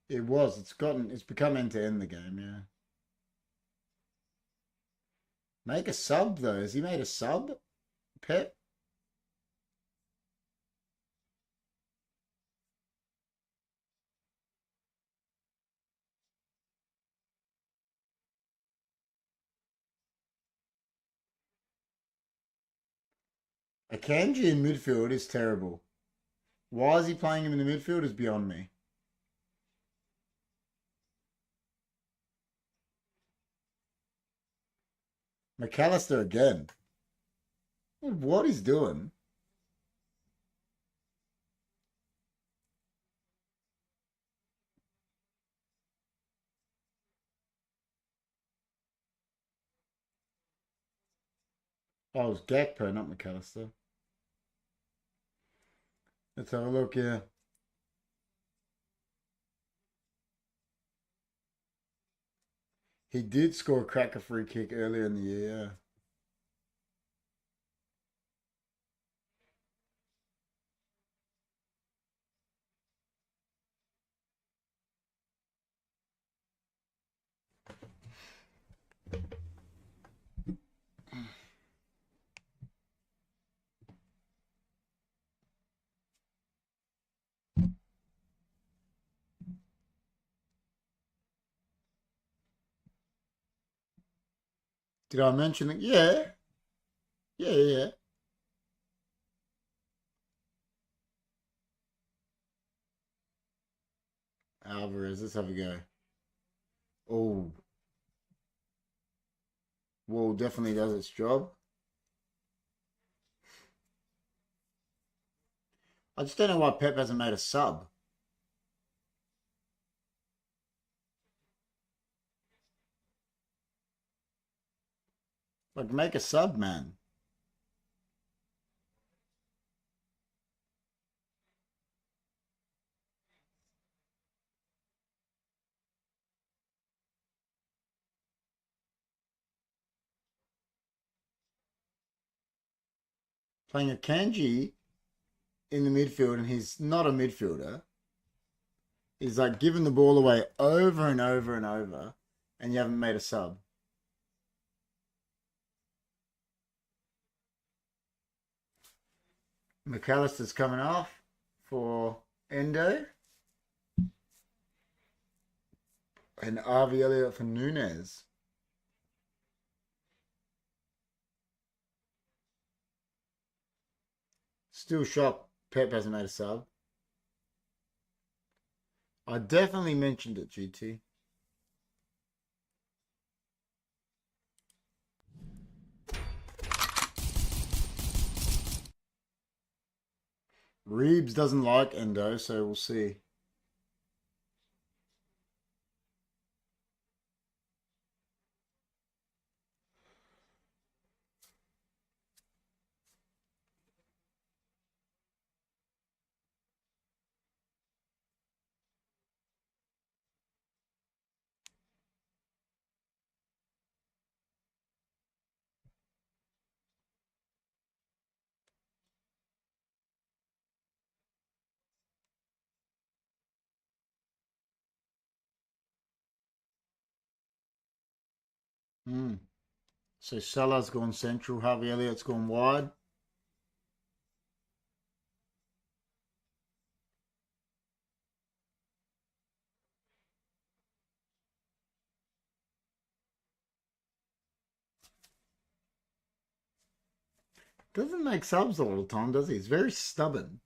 S1: It was. It's gotten. It's become end to end the game. Yeah. Make a sub though. Has he made a sub? Pep. Akanji in midfield is terrible. Why is he playing him in the midfield is beyond me. McAllister again. What he's doing? Oh, it was Gakpo, not McAllister. Let's have a look here. He did score a cracker free kick earlier in the year. Did I mention that? Yeah. Yeah, yeah. Alvarez, let's have a go. Oh, Wall definitely does its job. I just don't know why Pep hasn't made a sub. Like, make a sub, man. Playing a Kanji. in the midfield and he's not a midfielder. He's like giving the ball away over and over and over, and you haven't made a sub. McAllister's coming off for Endo. And Harvey Elliott for Nunez. Still shocked Pep hasn't made a sub. I definitely mentioned it, GT. Reeves doesn't like Endo, so we'll see. Hmm. So Salah's gone central, Harvey Elliott's gone wide. Doesn't make subs all the time, does he? He's very stubborn.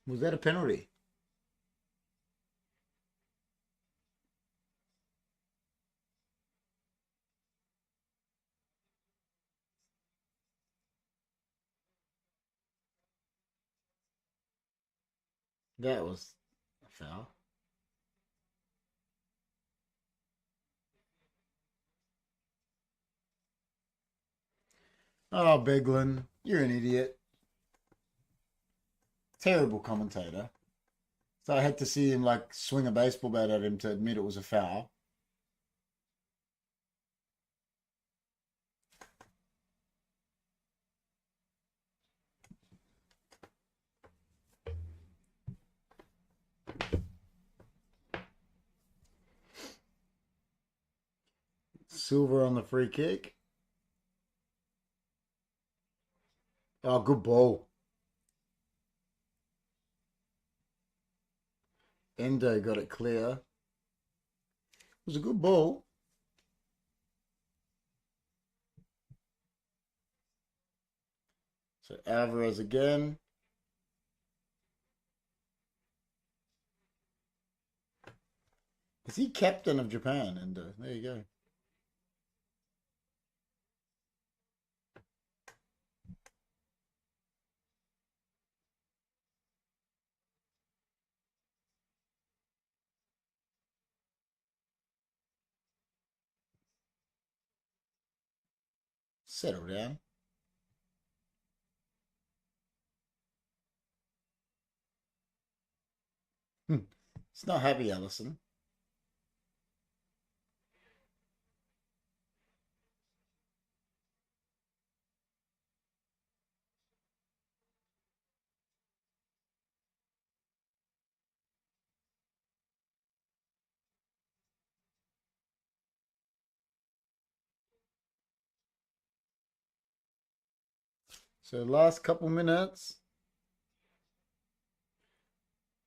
S1: Was that a penalty? That was a foul. Oh, Beglin, you're an idiot. Terrible commentator. So I had to see him like swing a baseball bat at him to admit it was a foul. Silver on the free kick. Oh, good ball. Endo got it clear. It was a good ball. So Alvarez again. Is he captain of Japan? Endo? There you go. Settle down. It's not happy, Allison. So last couple minutes.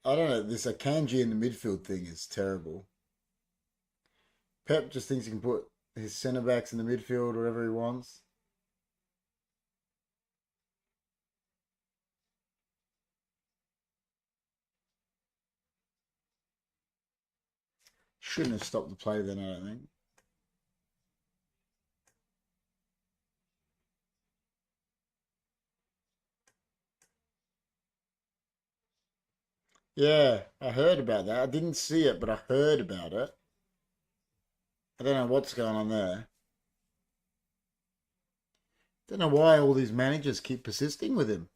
S1: I don't know. This Akanji in the midfield thing is terrible. Pep just thinks he can put his centre backs in the midfield wherever he wants. Shouldn't have stopped the play then, I don't think. Yeah, I heard about that. I didn't see it, but I heard about it. I don't know what's going on there. Don't know why all these managers keep persisting with him.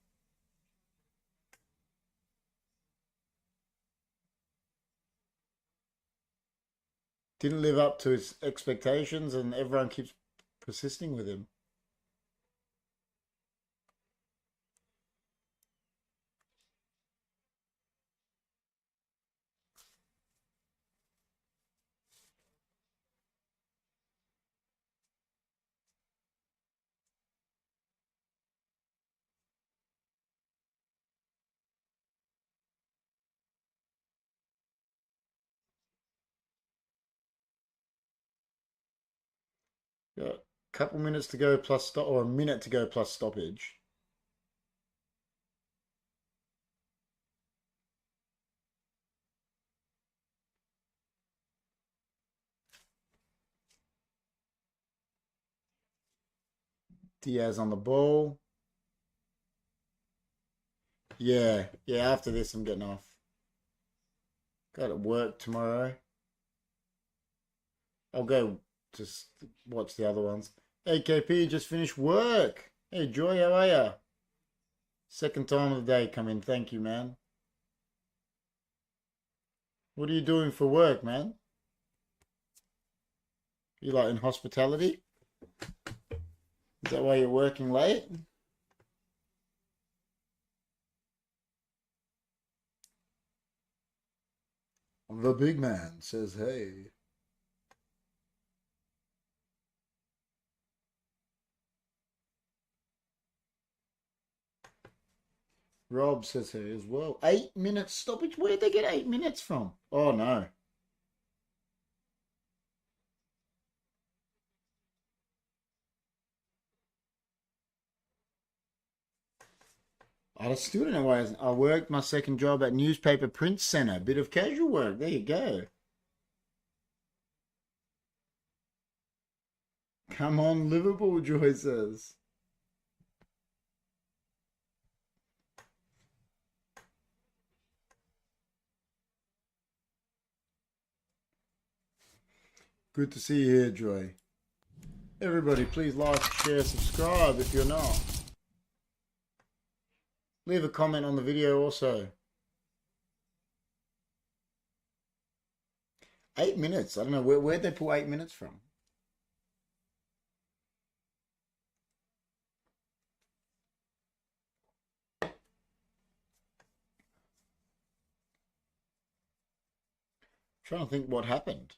S1: Didn't live up to his expectations, and everyone keeps persisting with him. Got a couple minutes to go plus stop, or a minute to go plus stoppage. Diaz on the ball. Yeah, yeah. After this, I'm getting off. Got to work tomorrow. I'll go just watch the other ones. AKP just finished work. Hey, Joy, how are ya? Second time of the day come in. Thank you, man. What are you doing for work, man? You like in hospitality? Is that why you're working late? The big man says, hey. Rob says hey as well. 8 minutes stoppage? Where'd they get 8 minutes from? Oh, no. I still don't know why. I worked my second job at Newspaper Print Centre. Bit of casual work. There you go. Come on, Liverpool, Joy says. Good to see you here, Joy. Everybody, please like, share, subscribe if you're not. Leave a comment on the video also. 8 minutes. I don't know. Where'd they pull 8 minutes from? Trying to think what happened.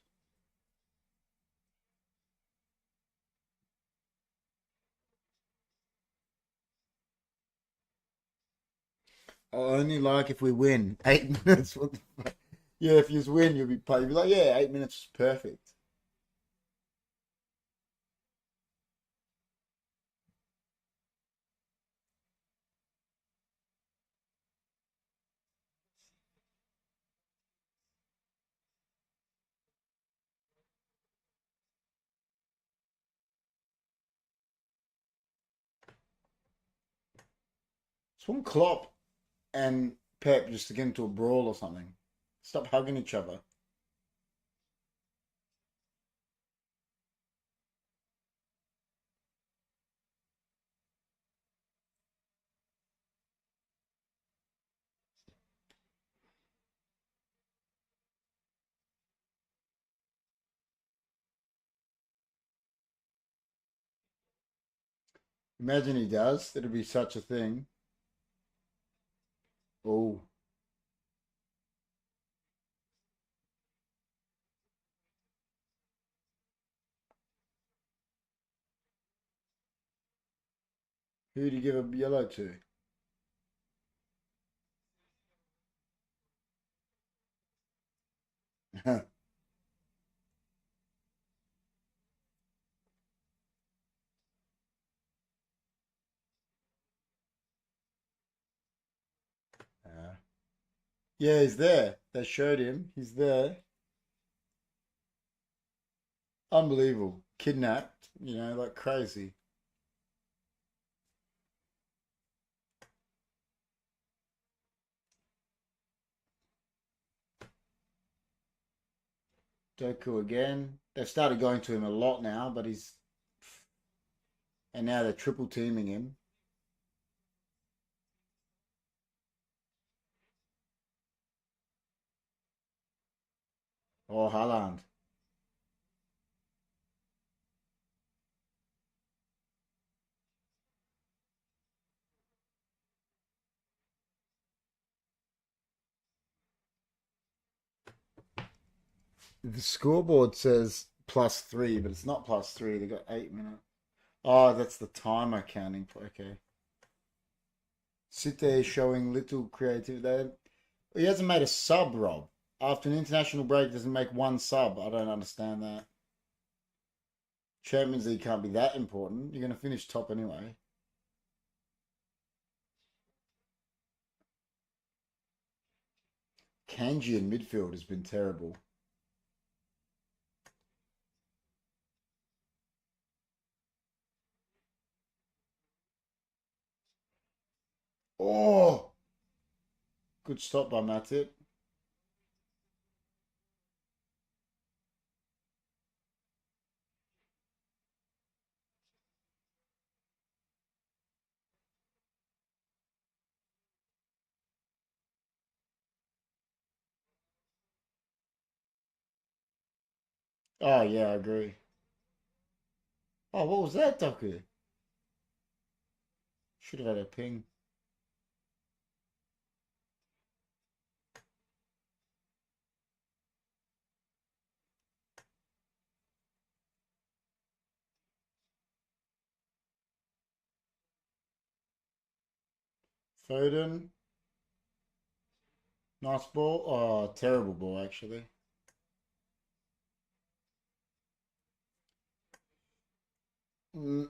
S1: I only like if we win. 8 minutes. Yeah, if you win, you'll be paid. You'll be like, yeah, 8 minutes is perfect. Just want Klopp and Pep just to get into a brawl or something. Stop hugging each other. Imagine he does. It'd be such a thing. Oh, who'd you give a yellow to? Uh, yeah, he's there. They showed him. He's there. Unbelievable. Kidnapped, like crazy. Doku again. They've started going to him a lot now, but he's. And now they're triple teaming him. Oh, Haaland. The scoreboard says +3, but it's not +3. They got 8 minutes. Oh, that's the timer counting. Okay. City showing little creativity. He hasn't made a sub, Rob. After an international break, doesn't make one sub. I don't understand that. Champions League can't be that important. You're going to finish top anyway. Kanji in midfield has been terrible. Oh, good stop by Matip. Oh, yeah, I agree. Oh, what was that, Doku? Should have had a ping. Foden. Nice ball. Oh, terrible ball, actually. Mm,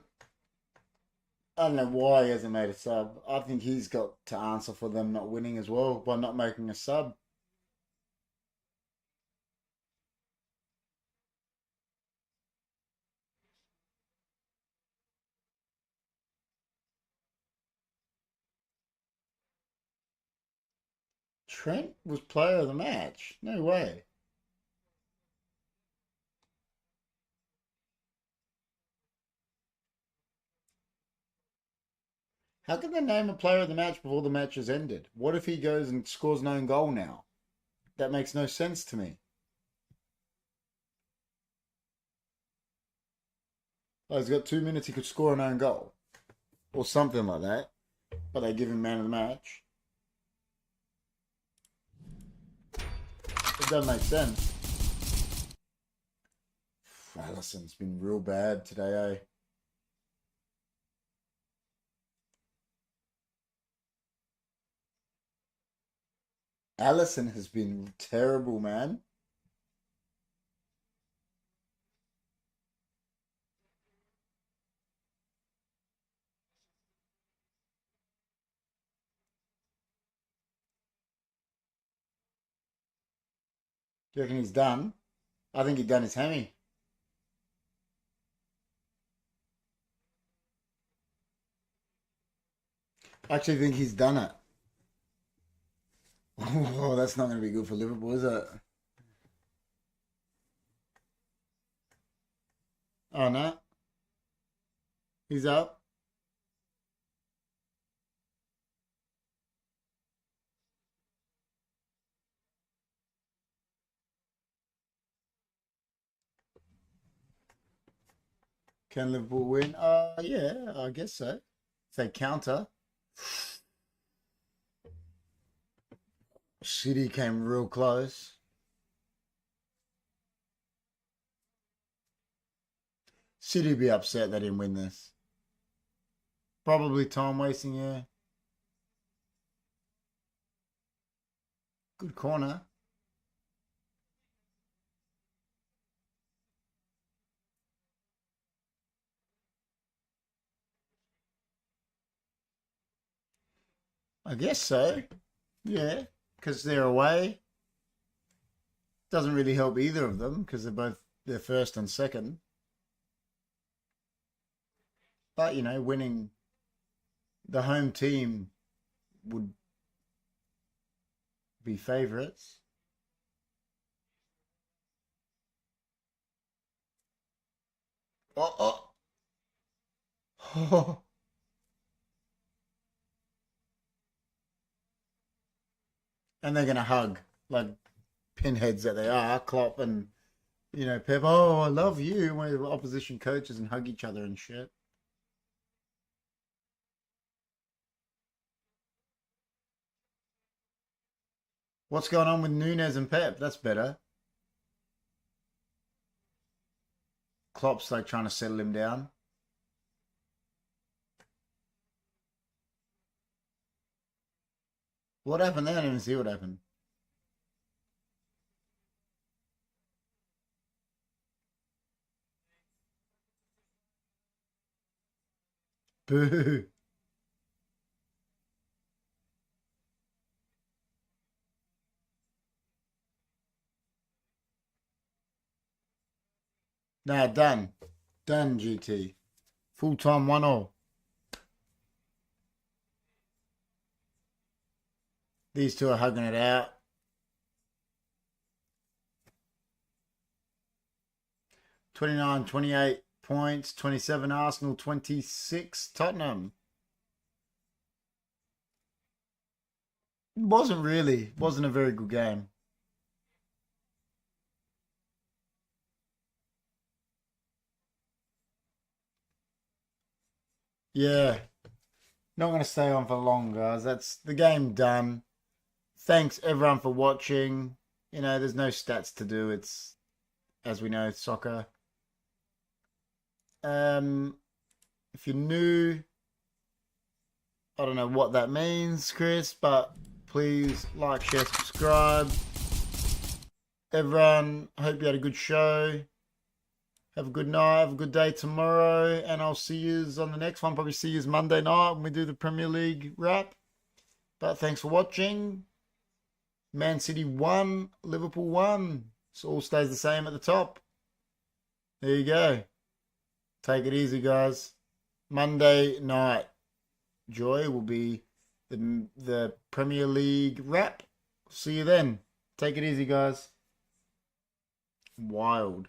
S1: I don't know why he hasn't made a sub. I think he's got to answer for them not winning as well by not making a sub. Trent was player of the match. No way. How can they name a player of the match before the match has ended? What if he goes and scores an own goal now? That makes no sense to me. Like, he's got 2 minutes, he could score an own goal. Or something like that. But they give him man of the match. It doesn't make sense. Allison's been real bad today, eh? Allison has been terrible, man. Do you reckon he's done? I think he'd done his hammy. I actually think he's done it. Oh, that's not going to be good for Liverpool, is it? Oh, no. He's up. Can Liverpool win? Yeah, I guess so. If they counter. City came real close. City be upset they didn't win this. Probably time wasting, yeah. Good corner. I guess so. Yeah, because they're away. Doesn't really help either of them because they're first and second. But winning the home team would be favourites. Oh, oh. And they're gonna hug like pinheads that they are, Klopp and Pep. Oh, I love you. When the opposition coaches and hug each other and shit. What's going on with Nunes and Pep? That's better. Klopp's like trying to settle him down. What happened there? I didn't even see what happened. Boo. Nah, done. Done, GT. Full time 1-0. These two are hugging it out. 29, 28 points, 27 Arsenal, 26 Tottenham. Wasn't really. Wasn't a very good game. Yeah. Not going to stay on for long, guys. That's the game done. Thanks everyone for watching. You know, there's no stats to do. It's, as we know, soccer. If you're new, I don't know what that means, Chris, but please like, share, subscribe. Everyone, hope you had a good show. Have a good night, have a good day tomorrow, and I'll see you on the next one. Probably see you Monday night when we do the Premier League wrap. But thanks for watching. Man City 1, Liverpool 1. So all stays the same at the top. There you go. Take it easy, guys. Monday night, Joy, will be the Premier League wrap. See you then. Take it easy, guys. Wild.